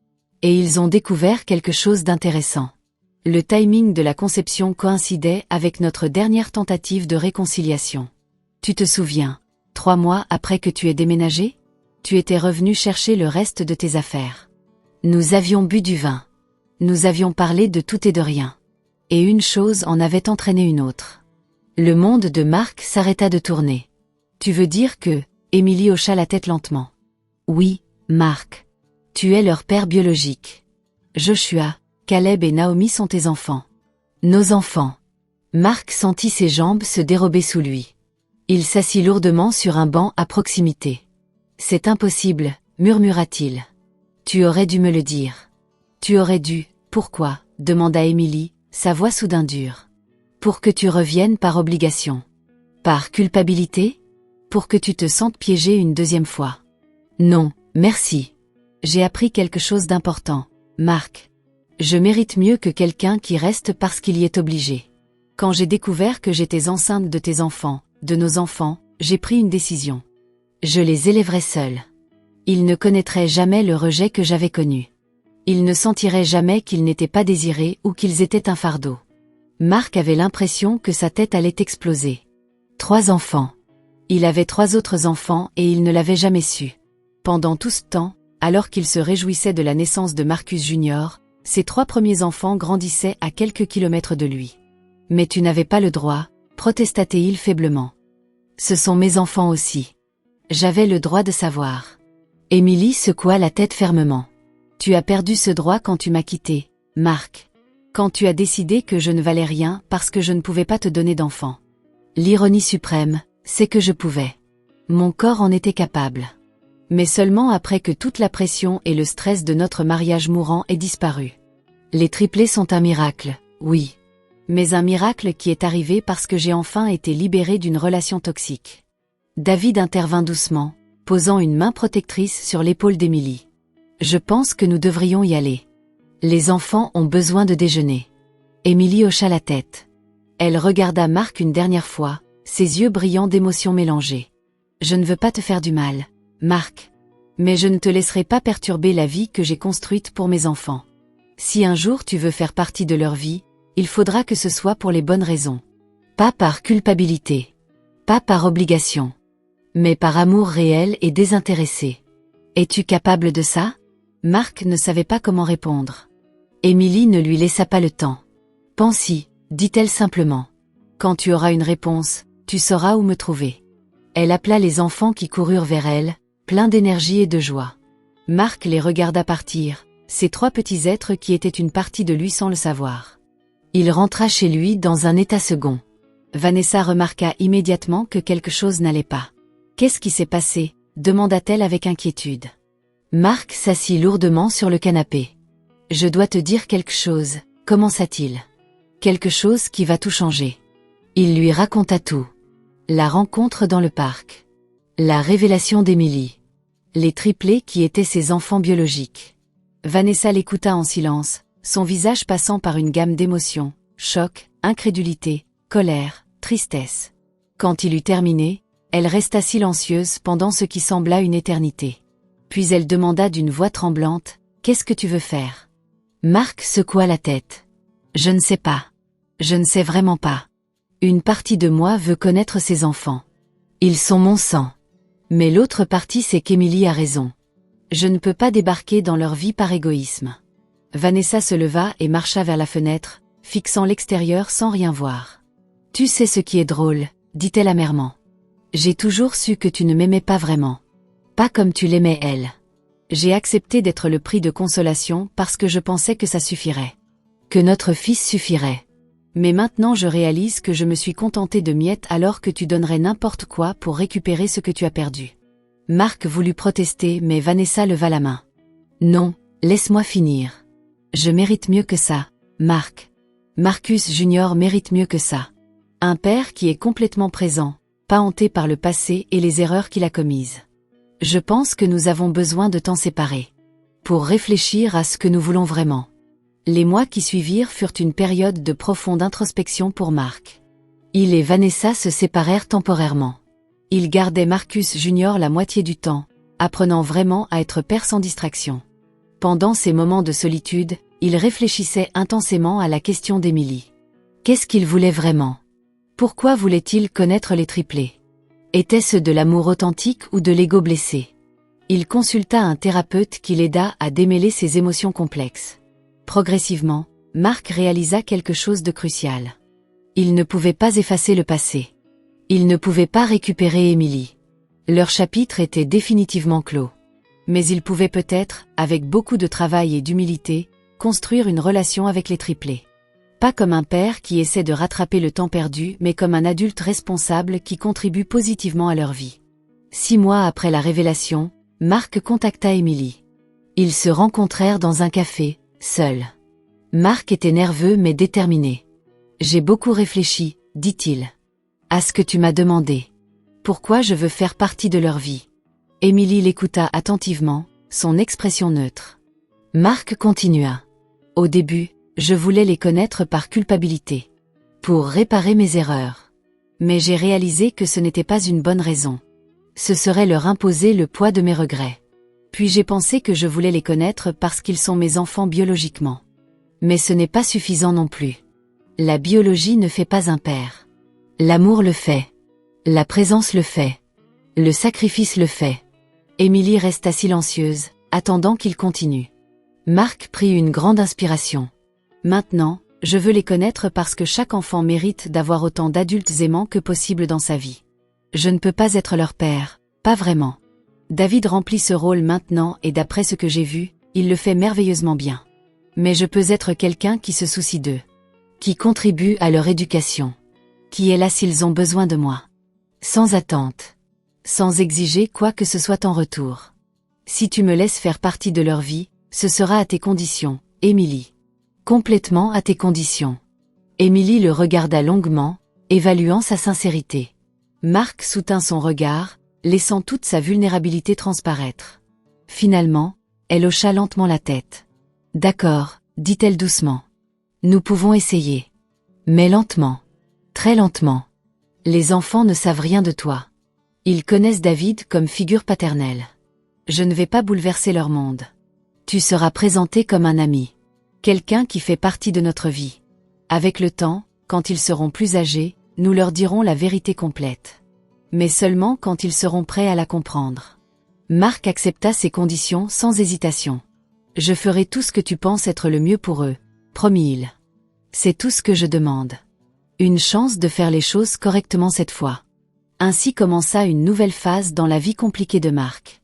Et ils ont découvert quelque chose d'intéressant. Le timing de la conception coïncidait avec notre dernière tentative de réconciliation. Tu te souviens, 3 mois après que tu aies déménagé ? Tu étais revenu chercher le reste de tes affaires. Nous avions bu du vin. Nous avions parlé de tout et de rien. Et une chose en avait entraîné une autre. Le monde de Mark s'arrêta de tourner. Tu veux dire que, Emily hocha la tête lentement. Oui, Mark. Tu es leur père biologique. Joshua, Caleb et Naomi sont tes enfants. Nos enfants. Mark sentit ses jambes se dérober sous lui. Il s'assit lourdement sur un banc à proximité. C'est impossible, murmura-t-il. Tu aurais dû me le dire. Tu aurais dû, pourquoi ? Demanda Emily, sa voix soudain dure. Pour que tu reviennes par obligation. Par culpabilité ? Pour que tu te sentes piégé une 2e fois. Non, merci. J'ai appris quelque chose d'important, Mark. Je mérite mieux que quelqu'un qui reste parce qu'il y est obligé. Quand j'ai découvert que j'étais enceinte de tes enfants, de nos enfants, j'ai pris une décision. Je les élèverai seul. Ils ne connaîtraient jamais le rejet que j'avais connu. Ils ne sentiraient jamais qu'ils n'étaient pas désirés ou qu'ils étaient un fardeau. Mark avait l'impression que sa tête allait exploser. 3 enfants. Il avait 3 autres enfants et il ne l'avait jamais su. Pendant tout ce temps, alors qu'il se réjouissait de la naissance de Marcus Jr., ses 3 premiers enfants grandissaient à quelques kilomètres de lui. « Mais tu n'avais pas le droit », protesta-t-il faiblement. « Ce sont mes enfants aussi. J'avais le droit de savoir. » Emily secoua la tête fermement. « Tu as perdu ce droit quand tu m'as quitté, Mark. Quand tu as décidé que je ne valais rien parce que je ne pouvais pas te donner d'enfants. L'ironie suprême, c'est que je pouvais. Mon corps en était capable. Mais seulement après que toute la pression et le stress de notre mariage mourant aient disparu. Les triplés sont un miracle, oui. Mais un miracle qui est arrivé parce que j'ai enfin été libérée d'une relation toxique. » David intervint doucement, posant une main protectrice sur l'épaule d'Emily. « Je pense que nous devrions y aller. Les enfants ont besoin de déjeuner. » Emily hocha la tête. Elle regarda Mark une dernière fois, ses yeux brillants d'émotions mélangées. Je ne veux pas te faire du mal, Marc. Mais je ne te laisserai pas perturber la vie que j'ai construite pour mes enfants. Si un jour tu veux faire partie de leur vie, il faudra que ce soit pour les bonnes raisons. Pas par culpabilité. Pas par obligation. Mais par amour réel et désintéressé. Es-tu capable de ça? Marc ne savait pas comment répondre. Émilie ne lui laissa pas le temps. Pense-y, dit-elle simplement. Quand tu auras une réponse, tu sauras où me trouver. Elle appela les enfants qui coururent vers elle, pleins d'énergie et de joie. Marc les regarda partir, ces trois petits êtres qui étaient une partie de lui sans le savoir. Il rentra chez lui dans un état second. Vanessa remarqua immédiatement que quelque chose n'allait pas. « Qu'est-ce qui s'est passé ?» demanda-t-elle avec inquiétude. Marc s'assit lourdement sur le canapé. « Je dois te dire quelque chose », commença-t-il. « Quelque chose qui va tout changer. » Il lui raconta tout. La rencontre dans le parc. La révélation d'Émilie. Les triplés qui étaient ses enfants biologiques. Vanessa l'écouta en silence, son visage passant par une gamme d'émotions, choc, incrédulité, colère, tristesse. Quand il eut terminé, elle resta silencieuse pendant ce qui sembla une éternité. Puis elle demanda d'une voix tremblante, « Qu'est-ce que tu veux faire ?» Marc secoua la tête. « Je ne sais pas. Je ne sais vraiment pas. Une partie de moi veut connaître ses enfants. Ils sont mon sang. Mais l'autre partie sait qu'Émilie a raison. Je ne peux pas débarquer dans leur vie par égoïsme. » Vanessa se leva et marcha vers la fenêtre, fixant l'extérieur sans rien voir. « Tu sais ce qui est drôle, » dit-elle amèrement. « J'ai toujours su que tu ne m'aimais pas vraiment. Pas comme tu l'aimais elle. J'ai accepté d'être le prix de consolation parce que je pensais que ça suffirait. Que notre fils suffirait. Mais maintenant je réalise que je me suis contentée de miettes alors que tu donnerais n'importe quoi pour récupérer ce que tu as perdu. » Marc voulut protester mais Vanessa leva la main. « Non, laisse-moi finir. Je mérite mieux que ça, Marc. Marcus Junior mérite mieux que ça. Un père qui est complètement présent, pas hanté par le passé et les erreurs qu'il a commises. Je pense que nous avons besoin de temps séparés. Pour réfléchir à ce que nous voulons vraiment. » Les mois qui suivirent furent une période de profonde introspection pour Marc. Il et Vanessa se séparèrent temporairement. Il gardait Marcus Junior la moitié du temps, apprenant vraiment à être père sans distraction. Pendant ces moments de solitude, il réfléchissait intensément à la question d'Émilie. Qu'est-ce qu'il voulait vraiment? Pourquoi voulait-il connaître les triplés? Était-ce de l'amour authentique ou de l'ego blessé? Il consulta un thérapeute qui l'aida à démêler ses émotions complexes. Progressivement, Marc réalisa quelque chose de crucial. Il ne pouvait pas effacer le passé. Il ne pouvait pas récupérer Émilie. Leur chapitre était définitivement clos. Mais il pouvait peut-être, avec beaucoup de travail et d'humilité, construire une relation avec les triplés. Pas comme un père qui essaie de rattraper le temps perdu, mais comme un adulte responsable qui contribue positivement à leur vie. 6 mois après la révélation, Marc contacta Émilie. Ils se rencontrèrent dans un café, seuls. Marc était nerveux mais déterminé. « J'ai beaucoup réfléchi, dit-il. À ce que tu m'as demandé. Pourquoi je veux faire partie de leur vie. » Émilie l'écouta attentivement, son expression neutre. Marc continua. « Au début, je voulais les connaître par culpabilité. Pour réparer mes erreurs. Mais j'ai réalisé que ce n'était pas une bonne raison. Ce serait leur imposer le poids de mes regrets. Puis j'ai pensé que je voulais les connaître parce qu'ils sont mes enfants biologiquement. Mais ce n'est pas suffisant non plus. La biologie ne fait pas un père. L'amour le fait. La présence le fait. Le sacrifice le fait. » Émilie resta silencieuse, attendant qu'il continue. Marc prit une grande inspiration. « Maintenant, je veux les connaître parce que chaque enfant mérite d'avoir autant d'adultes aimants que possible dans sa vie. Je ne peux pas être leur père, pas vraiment. David remplit ce rôle maintenant et d'après ce que j'ai vu, il le fait merveilleusement bien. Mais je peux être quelqu'un qui se soucie d'eux. Qui contribue à leur éducation. Qui est là s'ils ont besoin de moi. Sans attente. Sans exiger quoi que ce soit en retour. Si tu me laisses faire partie de leur vie, ce sera à tes conditions, Émilie. Complètement à tes conditions. » Émilie le regarda longuement, évaluant sa sincérité. Marc soutint son regard, laissant toute sa vulnérabilité transparaître. Finalement, elle hocha lentement la tête. « D'accord, » dit-elle doucement. « Nous pouvons essayer. Mais lentement. Très lentement. Les enfants ne savent rien de toi. Ils connaissent David comme figure paternelle. Je ne vais pas bouleverser leur monde. Tu seras présenté comme un ami. Quelqu'un qui fait partie de notre vie. Avec le temps, quand ils seront plus âgés, nous leur dirons la vérité complète. Mais seulement quand ils seront prêts à la comprendre. Marc accepta ces conditions sans hésitation. Je ferai tout ce que tu penses être le mieux pour eux, promit-il. C'est tout ce que je demande. Une chance de faire les choses correctement cette fois. Ainsi commença une nouvelle phase dans la vie compliquée de Marc.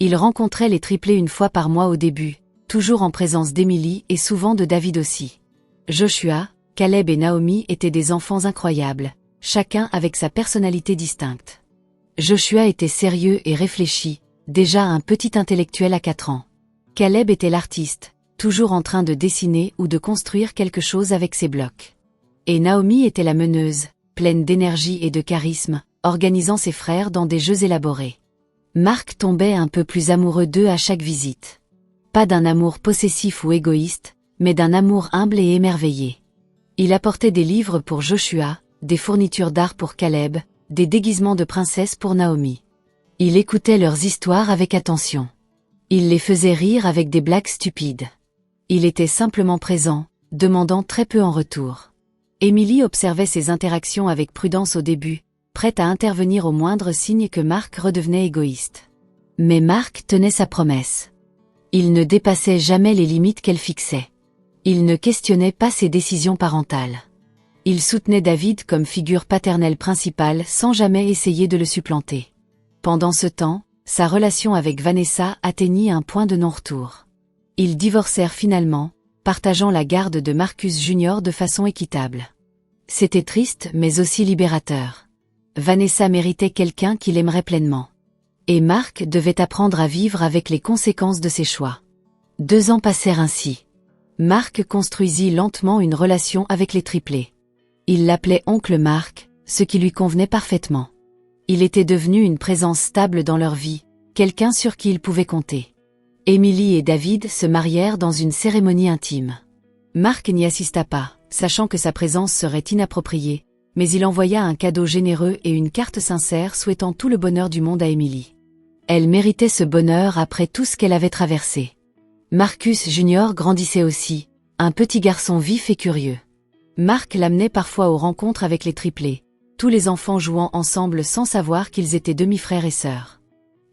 Il rencontrait les triplés une fois par mois au début, toujours en présence d'Émilie et souvent de David aussi. Joshua, Caleb et Naomi étaient des enfants incroyables, chacun avec sa personnalité distincte. Joshua était sérieux et réfléchi, déjà un petit intellectuel à 4 ans. Caleb était l'artiste, toujours en train de dessiner ou de construire quelque chose avec ses blocs. Et Naomi était la meneuse, pleine d'énergie et de charisme, organisant ses frères dans des jeux élaborés. Marc tombait un peu plus amoureux d'eux à chaque visite. Pas d'un amour possessif ou égoïste, mais d'un amour humble et émerveillé. Il apportait des livres pour Joshua, des fournitures d'art pour Caleb, des déguisements de princesse pour Naomi. Il écoutait leurs histoires avec attention. Il les faisait rire avec des blagues stupides. Il était simplement présent, demandant très peu en retour. Émilie observait ses interactions avec prudence au début, prête à intervenir au moindre signe que Marc redevenait égoïste. Mais Marc tenait sa promesse. Il ne dépassait jamais les limites qu'elle fixait. Il ne questionnait pas ses décisions parentales. Il soutenait David comme figure paternelle principale sans jamais essayer de le supplanter. Pendant ce temps, sa relation avec Vanessa atteignit un point de non-retour. Ils divorcèrent finalement, partageant la garde de Marcus Jr. de façon équitable. C'était triste mais aussi libérateur. Vanessa méritait quelqu'un qui l'aimerait pleinement. Et Marc devait apprendre à vivre avec les conséquences de ses choix. 2 ans passèrent ainsi. Marc construisit lentement une relation avec les triplés. Il l'appelait oncle Marc, ce qui lui convenait parfaitement. Il était devenu une présence stable dans leur vie, quelqu'un sur qui ils pouvaient compter. Émilie et David se marièrent dans une cérémonie intime. Marc n'y assista pas, sachant que sa présence serait inappropriée, mais il envoya un cadeau généreux et une carte sincère souhaitant tout le bonheur du monde à Émilie. Elle méritait ce bonheur après tout ce qu'elle avait traversé. Marcus Jr. grandissait aussi, un petit garçon vif et curieux. Marc l'amenait parfois aux rencontres avec les triplés, tous les enfants jouant ensemble sans savoir qu'ils étaient demi-frères et sœurs.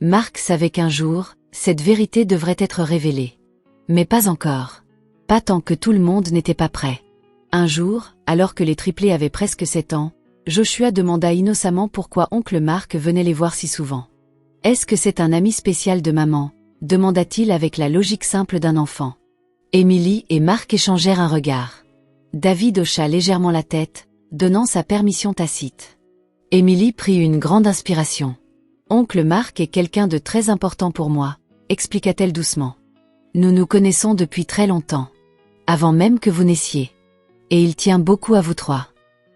Marc savait qu'un jour, cette vérité devrait être révélée. Mais pas encore. Pas tant que tout le monde n'était pas prêt. Un jour, alors que les triplés avaient presque 7 ans, Joshua demanda innocemment pourquoi oncle Marc venait les voir si souvent. « Est-ce que c'est un ami spécial de maman ?» demanda-t-il avec la logique simple d'un enfant. Émilie et Marc échangèrent un regard. David hocha légèrement la tête, donnant sa permission tacite. Émilie prit une grande inspiration. « Oncle Marc est quelqu'un de très important pour moi », expliqua-t-elle doucement. « Nous nous connaissons depuis très longtemps. Avant même que vous naissiez. Et il tient beaucoup à vous 3. »«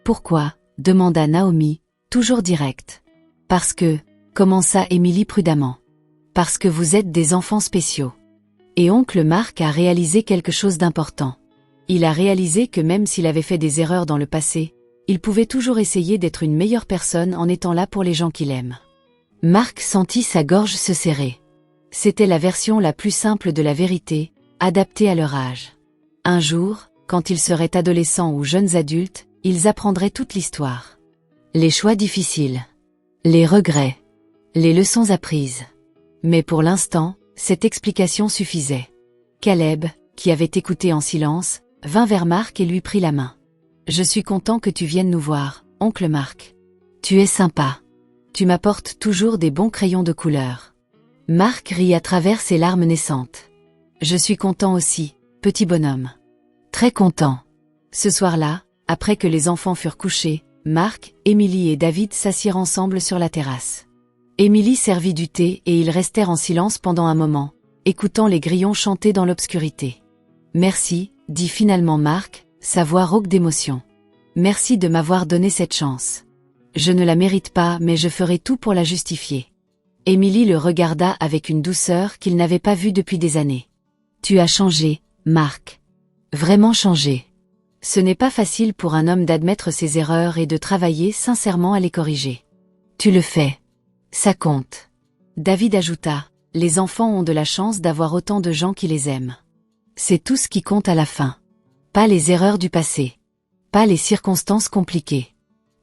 Pourquoi ?» demanda Naomi, toujours directe. « Parce que, » commença Émilie prudemment. « Parce que vous êtes des enfants spéciaux. » Et oncle Marc a réalisé quelque chose d'important. Il a réalisé que même s'il avait fait des erreurs dans le passé, il pouvait toujours essayer d'être une meilleure personne en étant là pour les gens qu'il aime. Marc sentit sa gorge se serrer. C'était la version la plus simple de la vérité, adaptée à leur âge. Un jour, quand ils seraient adolescents ou jeunes adultes, ils apprendraient toute l'histoire. Les choix difficiles. Les regrets. Les leçons apprises. Mais pour l'instant, cette explication suffisait. Caleb, qui avait écouté en silence, vint vers Marc et lui prit la main. « Je suis content que tu viennes nous voir, oncle Marc. Tu es sympa. Tu m'apportes toujours des bons crayons de couleur. » Marc rit à travers ses larmes naissantes. « Je suis content aussi, petit bonhomme. » Très content. Ce soir-là, après que les enfants furent couchés, Marc, Émilie et David s'assirent ensemble sur la terrasse. Émilie servit du thé et ils restèrent en silence pendant un moment, écoutant les grillons chanter dans l'obscurité. « Merci, » dit finalement Marc, sa voix rauque d'émotion. « Merci de m'avoir donné cette chance. Je ne la mérite pas mais je ferai tout pour la justifier. » Émilie le regarda avec une douceur qu'il n'avait pas vue depuis des années. « Tu as changé, Marc. Vraiment changé. Ce n'est pas facile pour un homme d'admettre ses erreurs et de travailler sincèrement à les corriger. Tu le fais. Ça compte. David ajouta, les enfants ont de la chance d'avoir autant de gens qui les aiment. C'est tout ce qui compte à la fin. Pas les erreurs du passé. Pas les circonstances compliquées.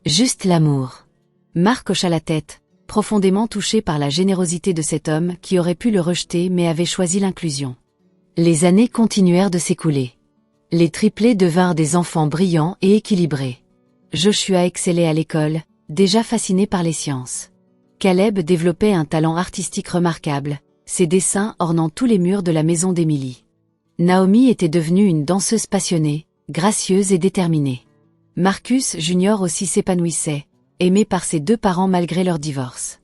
Juste l'amour. Marc hocha la tête, profondément touché par la générosité de cet homme qui aurait pu le rejeter mais avait choisi l'inclusion. Les années continuèrent de s'écouler. Les triplés devinrent des enfants brillants et équilibrés. Joshua excellait à l'école, déjà fasciné par les sciences. Caleb développait un talent artistique remarquable, ses dessins ornant tous les murs de la maison d'Émilie. Naomi était devenue une danseuse passionnée, gracieuse et déterminée. Marcus Junior aussi s'épanouissait, aimé par ses deux parents malgré leur divorce.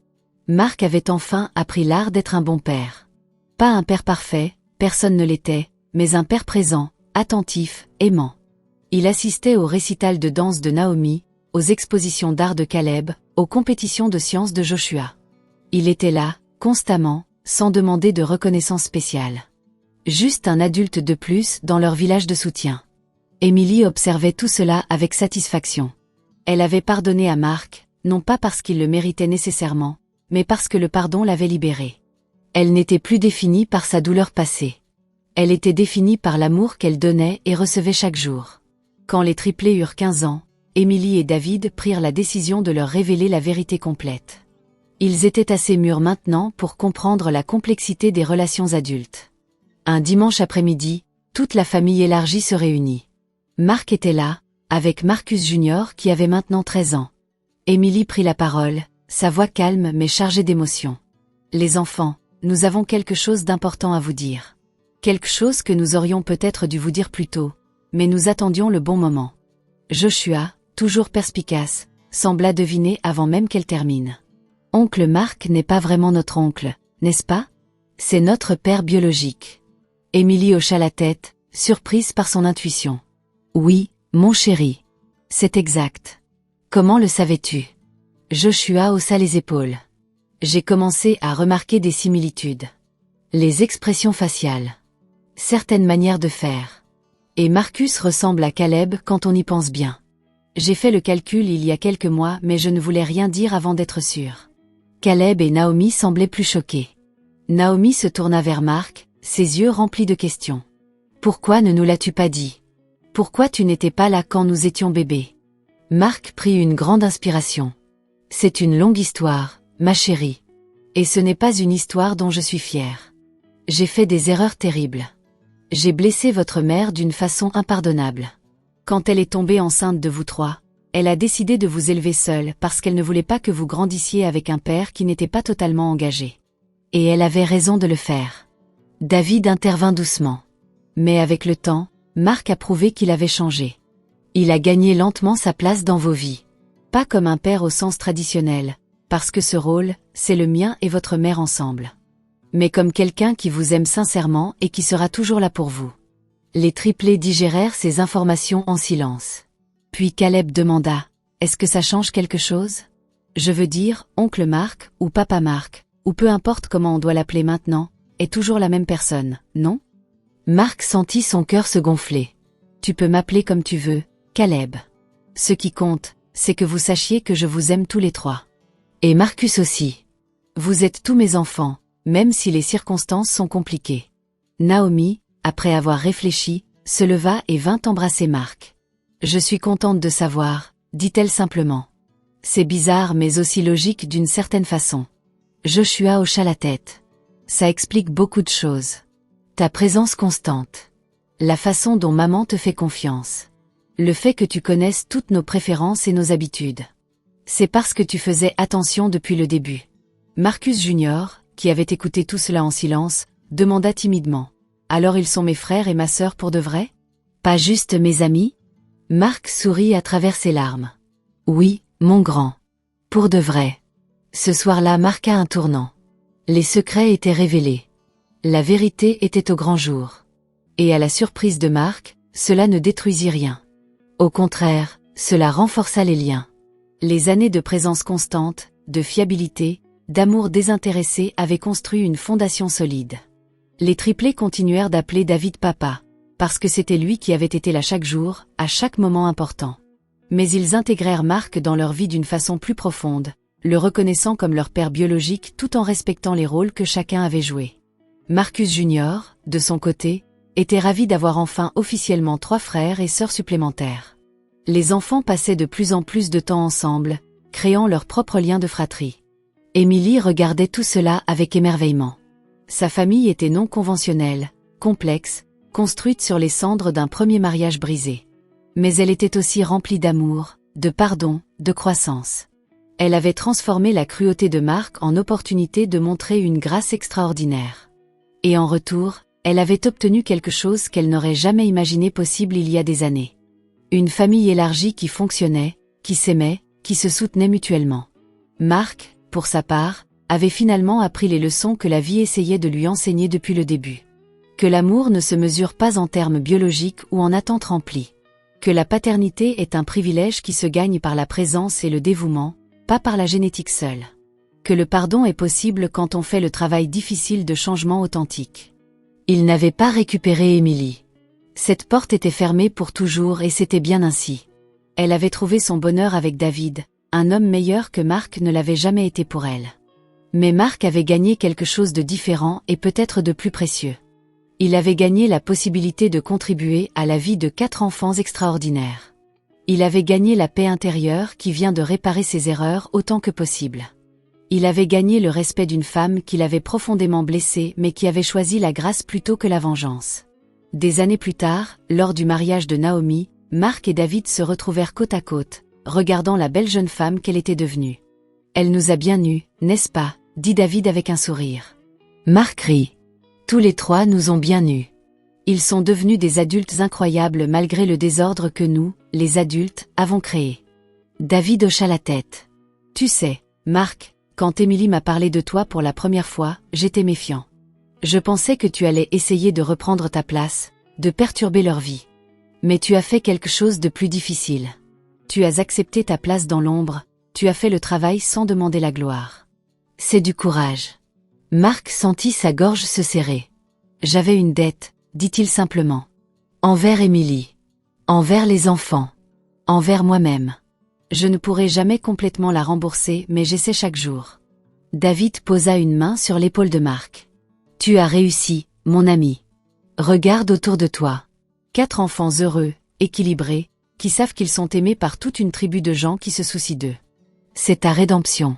Marc avait enfin appris l'art d'être un bon père. Pas un père parfait, personne ne l'était, mais un père présent, attentif, aimant. Il assistait aux récitals de danse de Naomi, aux expositions d'art de Caleb, aux compétitions de sciences de Joshua. Il était là, constamment, sans demander de reconnaissance spéciale. Juste un adulte de plus dans leur village de soutien. Émilie observait tout cela avec satisfaction. Elle avait pardonné à Marc, non pas parce qu'il le méritait nécessairement, mais parce que le pardon l'avait libéré. Elle n'était plus définie par sa douleur passée. Elle était définie par l'amour qu'elle donnait et recevait chaque jour. Quand les triplés eurent 15 ans, Émilie et David prirent la décision de leur révéler la vérité complète. Ils étaient assez mûrs maintenant pour comprendre la complexité des relations adultes. Un dimanche après-midi, toute la famille élargie se réunit. Marc était là, avec Marcus Junior qui avait maintenant 13 ans. Émilie prit la parole, sa voix calme mais chargée d'émotion. Les enfants, nous avons quelque chose d'important à vous dire. Quelque chose que nous aurions peut-être dû vous dire plus tôt, mais nous attendions le bon moment. Joshua, toujours perspicace, sembla deviner avant même qu'elle termine. Oncle Marc n'est pas vraiment notre oncle, n'est-ce pas? C'est notre père biologique. Émilie hocha la tête, surprise par son intuition. Oui, mon chéri. C'est exact. Comment le savais-tu? Joshua haussa les épaules. J'ai commencé à remarquer des similitudes. Les expressions faciales. Certaines manières de faire. Et Marcus ressemble à Caleb quand on y pense bien. J'ai fait le calcul il y a quelques mois mais je ne voulais rien dire avant d'être sûr. Caleb et Naomi semblaient plus choqués. Naomi se tourna vers Marc, ses yeux remplis de questions. Pourquoi ne nous l'as-tu pas dit? Pourquoi tu n'étais pas là quand nous étions bébés? Marc prit une grande inspiration. C'est une longue histoire, ma chérie. Et ce n'est pas une histoire dont je suis fière. J'ai fait des erreurs terribles. J'ai blessé votre mère d'une façon impardonnable. Quand elle est tombée enceinte de vous trois, elle a décidé de vous élever seule parce qu'elle ne voulait pas que vous grandissiez avec un père qui n'était pas totalement engagé. Et elle avait raison de le faire. David intervint doucement. Mais avec le temps, Marc a prouvé qu'il avait changé. Il a gagné lentement sa place dans vos vies. Pas comme un père au sens traditionnel, parce que ce rôle, c'est le mien et votre mère ensemble. Mais comme quelqu'un qui vous aime sincèrement et qui sera toujours là pour vous. Les triplés digérèrent ces informations en silence. Puis Caleb demanda, est-ce que ça change quelque chose? Je veux dire, oncle Marc, ou papa Marc, ou peu importe comment on doit l'appeler maintenant, est toujours la même personne, non? Marc sentit son cœur se gonfler. Tu peux m'appeler comme tu veux, Caleb. Ce qui compte, c'est que vous sachiez que je vous aime tous les trois. Et Marcus aussi. Vous êtes tous mes enfants, même si les circonstances sont compliquées. Naomi, après avoir réfléchi, se leva et vint embrasser Marc. Je suis contente de savoir, dit-elle simplement. C'est bizarre mais aussi logique d'une certaine façon. Joshua hocha la tête. Ça explique beaucoup de choses. Ta présence constante. La façon dont maman te fait confiance. Le fait que tu connaisses toutes nos préférences et nos habitudes. C'est parce que tu faisais attention depuis le début. Marcus Junior, qui avait écouté tout cela en silence, demanda timidement. Alors ils sont mes frères et ma sœur pour de vrai? Pas juste mes amis? Marc sourit à travers ses larmes. Oui, mon grand. Pour de vrai. Ce soir-là marqua un tournant. Les secrets étaient révélés. La vérité était au grand jour. Et à la surprise de Marc, cela ne détruisit rien. Au contraire, cela renforça les liens. Les années de présence constante, de fiabilité, d'amour désintéressé avaient construit une fondation solide. Les triplés continuèrent d'appeler David papa. parce que c'était lui qui avait été là chaque jour, à chaque moment important. Mais ils intégrèrent Marc dans leur vie d'une façon plus profonde, le reconnaissant comme leur père biologique tout en respectant les rôles que chacun avait joués. Marcus Junior, de son côté, était ravi d'avoir enfin officiellement 3 frères et sœurs supplémentaires. Les enfants passaient de plus en plus de temps ensemble, créant leur propre lien de fratrie. Émilie regardait tout cela avec émerveillement. Sa famille était non conventionnelle, complexe, construite sur les cendres d'un premier mariage brisé. Mais elle était aussi remplie d'amour, de pardon, de croissance. Elle avait transformé la cruauté de Marc en opportunité de montrer une grâce extraordinaire. Et en retour, elle avait obtenu quelque chose qu'elle n'aurait jamais imaginé possible il y a des années. Une famille élargie qui fonctionnait, qui s'aimait, qui se soutenait mutuellement. Marc, pour sa part, avait finalement appris les leçons que la vie essayait de lui enseigner depuis le début. Que l'amour ne se mesure pas en termes biologiques ou en attentes remplies. Que la paternité est un privilège qui se gagne par la présence et le dévouement, pas par la génétique seule. Que le pardon est possible quand on fait le travail difficile de changement authentique. Il n'avait pas récupéré Émilie. Cette porte était fermée pour toujours et c'était bien ainsi. Elle avait trouvé son bonheur avec David, un homme meilleur que Marc ne l'avait jamais été pour elle. Mais Marc avait gagné quelque chose de différent et peut-être de plus précieux. Il avait gagné la possibilité de contribuer à la vie de 4 enfants extraordinaires. Il avait gagné la paix intérieure qui vient de réparer ses erreurs autant que possible. Il avait gagné le respect d'une femme qui l'avait profondément blessé mais qui avait choisi la grâce plutôt que la vengeance. Des années plus tard, lors du mariage de Naomi, Marc et David se retrouvèrent côte à côte, regardant la belle jeune femme qu'elle était devenue. « Elle nous a bien eus, n'est-ce pas ?» dit David avec un sourire. Marc rit. « Tous les 3 nous ont bien eus. Ils sont devenus des adultes incroyables malgré le désordre que nous, les adultes, avons créé. » David hocha la tête. « Tu sais, Marc, quand Émilie m'a parlé de toi pour la première fois, j'étais méfiant. Je pensais que tu allais essayer de reprendre ta place, de perturber leur vie. Mais tu as fait quelque chose de plus difficile. Tu as accepté ta place dans l'ombre, tu as fait le travail sans demander la gloire. C'est du courage. » Marc sentit sa gorge se serrer. « J'avais une dette, dit-il simplement. Envers Émilie. Envers les enfants. Envers moi-même. Je ne pourrai jamais complètement la rembourser mais j'essaie chaque jour. » David posa une main sur l'épaule de Marc. « Tu as réussi, mon ami. Regarde autour de toi. 4 enfants heureux, équilibrés, qui savent qu'ils sont aimés par toute une tribu de gens qui se soucient d'eux. C'est ta rédemption. »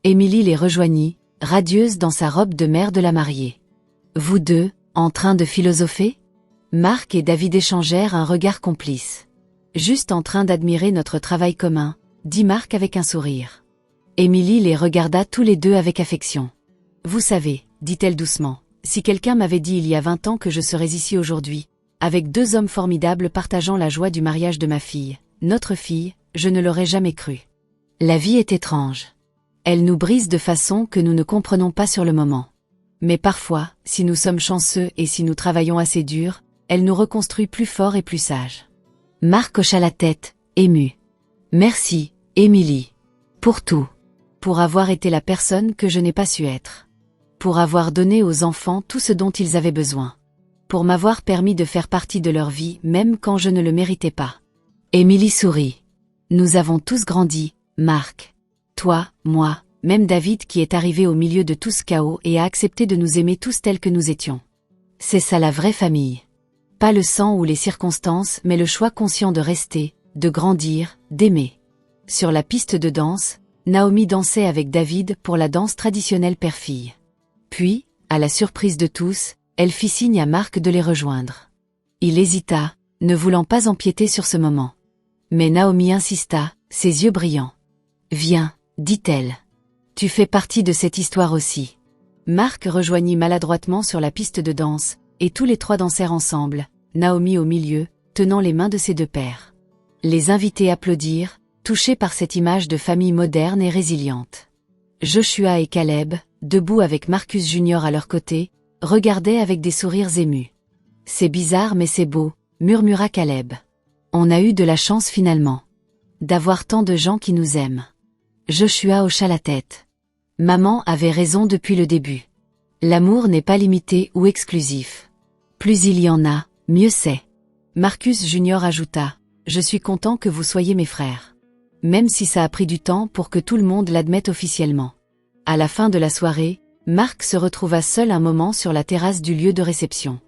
Émilie les rejoignit, radieuse dans sa robe de mère de la mariée. « Vous deux, en train de philosopher ?» Marc et David échangèrent un regard complice. « Juste en train d'admirer notre travail commun, » dit Marc avec un sourire. Émilie les regarda tous les deux avec affection. « Vous savez, » dit-elle doucement, « si quelqu'un m'avait dit il y a 20 ans que je serais ici aujourd'hui, avec 2 hommes formidables partageant la joie du mariage de ma fille, notre fille, je ne l'aurais jamais cru. La vie est étrange. Elle nous brise de façon que nous ne comprenons pas sur le moment. Mais parfois, si nous sommes chanceux et si nous travaillons assez dur, elle nous reconstruit plus forts et plus sages. » Marc hocha la tête, ému. « Merci, Émilie. Pour tout. Pour avoir été la personne que je n'ai pas su être. Pour avoir donné aux enfants tout ce dont ils avaient besoin. Pour m'avoir permis de faire partie de leur vie même quand je ne le méritais pas. » Émilie sourit. « Nous avons tous grandi, Marc. Toi, moi, même David qui est arrivé au milieu de tout ce chaos et a accepté de nous aimer tous tels que nous étions. C'est ça la vraie famille. Pas le sang ou les circonstances mais le choix conscient de rester, de grandir, d'aimer. » Sur la piste de danse, Naomi dansait avec David pour la danse traditionnelle père-fille. Puis, à la surprise de tous, elle fit signe à Marc de les rejoindre. Il hésita, ne voulant pas empiéter sur ce moment. Mais Naomi insista, ses yeux brillants. « Viens, » dit-elle. « Tu fais partie de cette histoire aussi. » Marc rejoignit maladroitement sur la piste de danse, et tous les 3 dansèrent ensemble, Naomi au milieu, tenant les mains de ses 2 pères. Les invités applaudirent, touchés par cette image de famille moderne et résiliente. Joshua et Caleb, debout avec Marcus Junior à leur côté, regardaient avec des sourires émus. « C'est bizarre mais c'est beau », murmura Caleb. « On a eu de la chance finalement. D'avoir tant de gens qui nous aiment. » Joshua hocha la tête. « Maman avait raison depuis le début. L'amour n'est pas limité ou exclusif. Plus il y en a, Mieux c'est. Marcus Junior ajouta, « Je suis content que vous soyez mes frères. Même si ça a pris du temps pour que tout le monde l'admette officiellement. » À la fin de la soirée, Marc se retrouva seul un moment sur la terrasse du lieu de réception.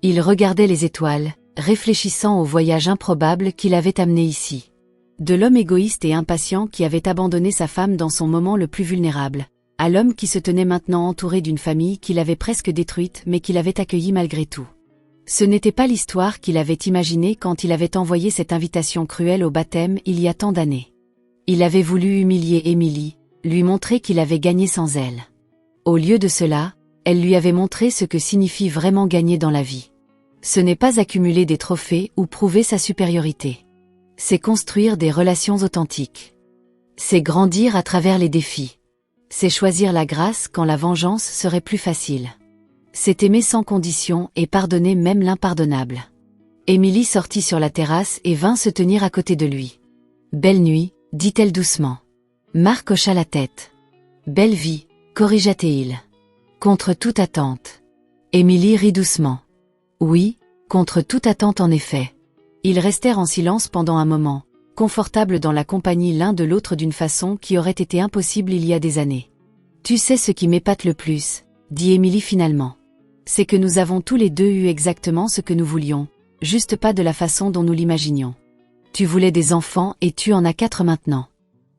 Il regardait les étoiles, réfléchissant au voyage improbable qui l'avait amené ici. De l'homme égoïste et impatient qui avait abandonné sa femme dans son moment le plus vulnérable, à l'homme qui se tenait maintenant entouré d'une famille qu'il avait presque détruite mais qu'il avait accueillie malgré tout. Ce n'était pas l'histoire qu'il avait imaginée quand il avait envoyé cette invitation cruelle au baptême il y a tant d'années. Il avait voulu humilier Émilie, lui montrer qu'il avait gagné sans elle. Au lieu de cela, elle lui avait montré ce que signifie vraiment gagner dans la vie. Ce n'est pas accumuler des trophées ou prouver sa supériorité. C'est construire des relations authentiques. C'est grandir à travers les défis. C'est choisir la grâce quand la vengeance serait plus facile. C'est aimer sans condition et pardonner même l'impardonnable. Émilie sortit sur la terrasse et vint se tenir à côté de lui. « Belle nuit », dit-elle doucement. Marc hocha la tête. « Belle vie », corrigea-t-il. « Contre toute attente. » Émilie rit doucement. « Oui, contre toute attente en effet. » Ils restèrent en silence pendant un moment, confortables dans la compagnie l'un de l'autre d'une façon qui aurait été impossible il y a des années. « Tu sais ce qui m'épate le plus », dit Émilie finalement. « C'est que nous avons tous les deux eu exactement ce que nous voulions, juste pas de la façon dont nous l'imaginions. Tu voulais des enfants et tu en as 4 maintenant.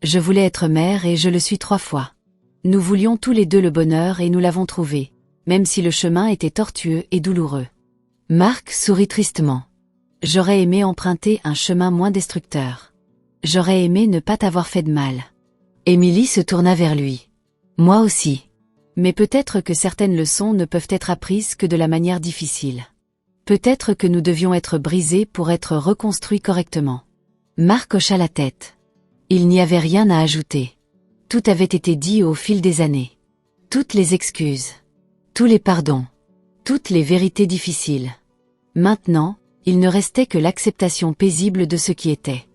Je voulais être mère et je le suis 3 fois. Nous voulions tous les deux le bonheur et nous l'avons trouvé, même si le chemin était tortueux et douloureux. » Marc sourit tristement. « J'aurais aimé emprunter un chemin moins destructeur. J'aurais aimé ne pas t'avoir fait de mal. » Émilie se tourna vers lui. « Moi aussi. Mais peut-être que certaines leçons ne peuvent être apprises que de la manière difficile. Peut-être que nous devions être brisés pour être reconstruits correctement. » Marc hocha la tête. Il n'y avait rien à ajouter. Tout avait été dit au fil des années. Toutes les excuses. Tous les pardons. Toutes les vérités difficiles. Maintenant, il ne restait que l'acceptation paisible de ce qui était.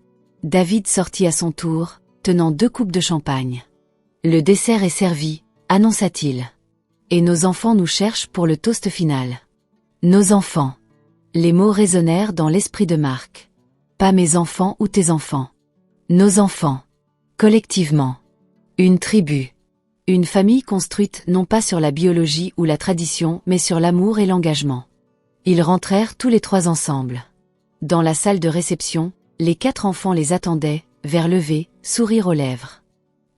David sortit à son tour, tenant 2 coupes de champagne. « Le dessert est servi », annonça-t-il. « Et nos enfants nous cherchent pour le toast final. » Nos enfants. Les mots résonnèrent dans l'esprit de Marc. Pas mes enfants ou tes enfants. Nos enfants. Collectivement. Une tribu. Une famille construite non pas sur la biologie ou la tradition mais sur l'amour et l'engagement. Ils rentrèrent tous les 3 ensemble. Dans la salle de réception, les 4 enfants les attendaient, vers levé, sourire aux lèvres.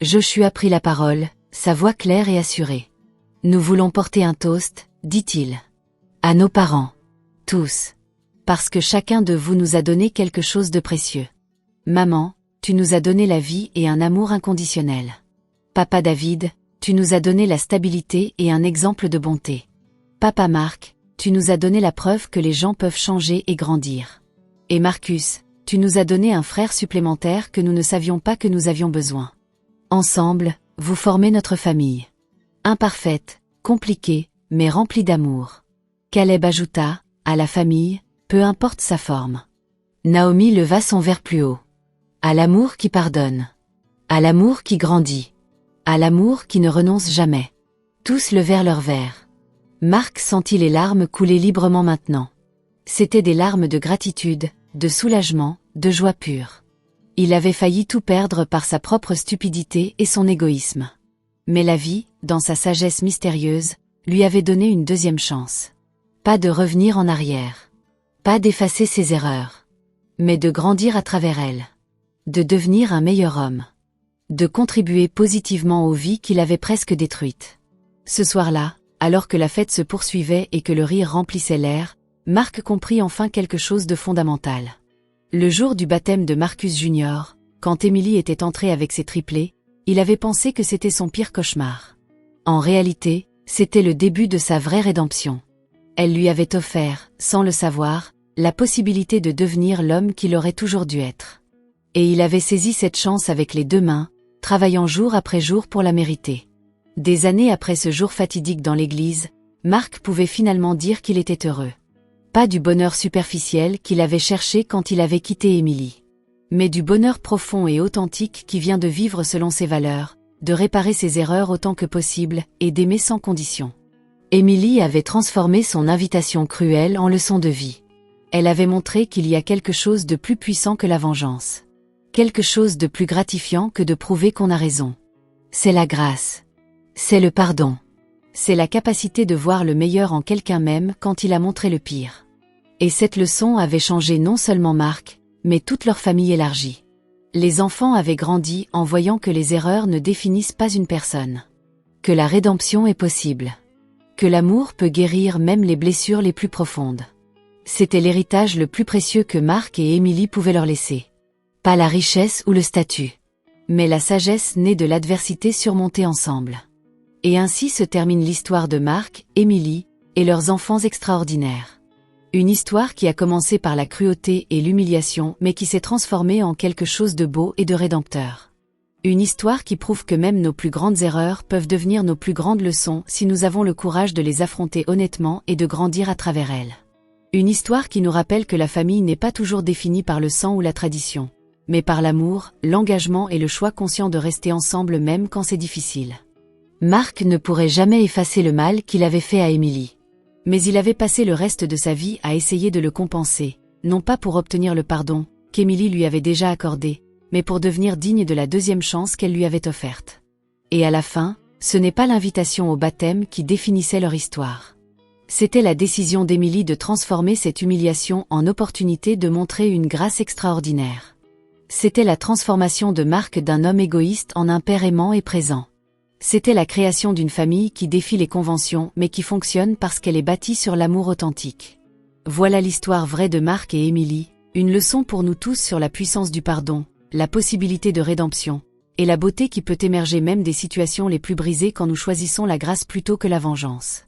Joshua prit la parole, sa voix claire et assurée. « Nous voulons porter un toast, dit-il. À nos parents. Tous. Parce que chacun de vous nous a donné quelque chose de précieux. Maman, tu nous as donné la vie et un amour inconditionnel. Papa David, tu nous as donné la stabilité et un exemple de bonté. Papa Marc, tu nous as donné la preuve que les gens peuvent changer et grandir. Et Marcus, tu nous as donné un frère supplémentaire que nous ne savions pas que nous avions besoin. Ensemble, vous formez notre famille. Imparfaite, compliquée, mais remplie d'amour. » Caleb ajouta, « À la famille, peu importe sa forme. » Naomi leva son verre plus haut. « À l'amour qui pardonne. À l'amour qui grandit. À l'amour qui ne renonce jamais. » Tous levèrent leurs verres. Marc sentit les larmes couler librement maintenant. C'étaient des larmes de gratitude, de soulagement, de joie pure. Il avait failli tout perdre par sa propre stupidité et son égoïsme. Mais la vie, dans sa sagesse mystérieuse, lui avait donné une 2e chance. Pas de revenir en arrière. Pas d'effacer ses erreurs. Mais de grandir à travers elles. De devenir un meilleur homme. De contribuer positivement aux vies qu'il avait presque détruites. Ce soir-là, alors que la fête se poursuivait et que le rire remplissait l'air, Marc comprit enfin quelque chose de fondamental. Le jour du baptême de Marcus Junior, quand Émilie était entrée avec ses triplés, il avait pensé que c'était son pire cauchemar. En réalité, c'était le début de sa vraie rédemption. Elle lui avait offert, sans le savoir, la possibilité de devenir l'homme qu'il aurait toujours dû être. Et il avait saisi cette chance avec les 2 mains, travaillant jour après jour pour la mériter. Des années après ce jour fatidique dans l'église, Marc pouvait finalement dire qu'il était heureux. Pas du bonheur superficiel qu'il avait cherché quand il avait quitté Émilie. Mais du bonheur profond et authentique qui vient de vivre selon ses valeurs, de réparer ses erreurs autant que possible et d'aimer sans condition. Émilie avait transformé son invitation cruelle en leçon de vie. Elle avait montré qu'il y a quelque chose de plus puissant que la vengeance. Quelque chose de plus gratifiant que de prouver qu'on a raison. C'est la grâce. C'est le pardon. C'est la capacité de voir le meilleur en quelqu'un même quand il a montré le pire. Et cette leçon avait changé non seulement Marc, mais toute leur famille élargie. Les enfants avaient grandi en voyant que les erreurs ne définissent pas une personne. Que la rédemption est possible. Que l'amour peut guérir même les blessures les plus profondes. C'était l'héritage le plus précieux que Marc et Émilie pouvaient leur laisser. Pas la richesse ou le statut. Mais la sagesse née de l'adversité surmontée ensemble. Et ainsi se termine l'histoire de Marc, Émilie, et leurs enfants extraordinaires. Une histoire qui a commencé par la cruauté et l'humiliation mais qui s'est transformée en quelque chose de beau et de rédempteur. Une histoire qui prouve que même nos plus grandes erreurs peuvent devenir nos plus grandes leçons si nous avons le courage de les affronter honnêtement et de grandir à travers elles. Une histoire qui nous rappelle que la famille n'est pas toujours définie par le sang ou la tradition, mais par l'amour, l'engagement et le choix conscient de rester ensemble même quand c'est difficile. Marc ne pourrait jamais effacer le mal qu'il avait fait à Émilie. Mais il avait passé le reste de sa vie à essayer de le compenser, non pas pour obtenir le pardon, qu'Émilie lui avait déjà accordé, mais pour devenir digne de la deuxième chance qu'elle lui avait offerte. Et à la fin, ce n'est pas l'invitation au baptême qui définissait leur histoire. C'était la décision d'Émilie de transformer cette humiliation en opportunité de montrer une grâce extraordinaire. C'était la transformation de Marc d'un homme égoïste en un père aimant et présent. C'était la création d'une famille qui défie les conventions mais qui fonctionne parce qu'elle est bâtie sur l'amour authentique. Voilà l'histoire vraie de Marc et Émilie, une leçon pour nous tous sur la puissance du pardon, la possibilité de rédemption, et la beauté qui peut émerger même des situations les plus brisées quand nous choisissons la grâce plutôt que la vengeance.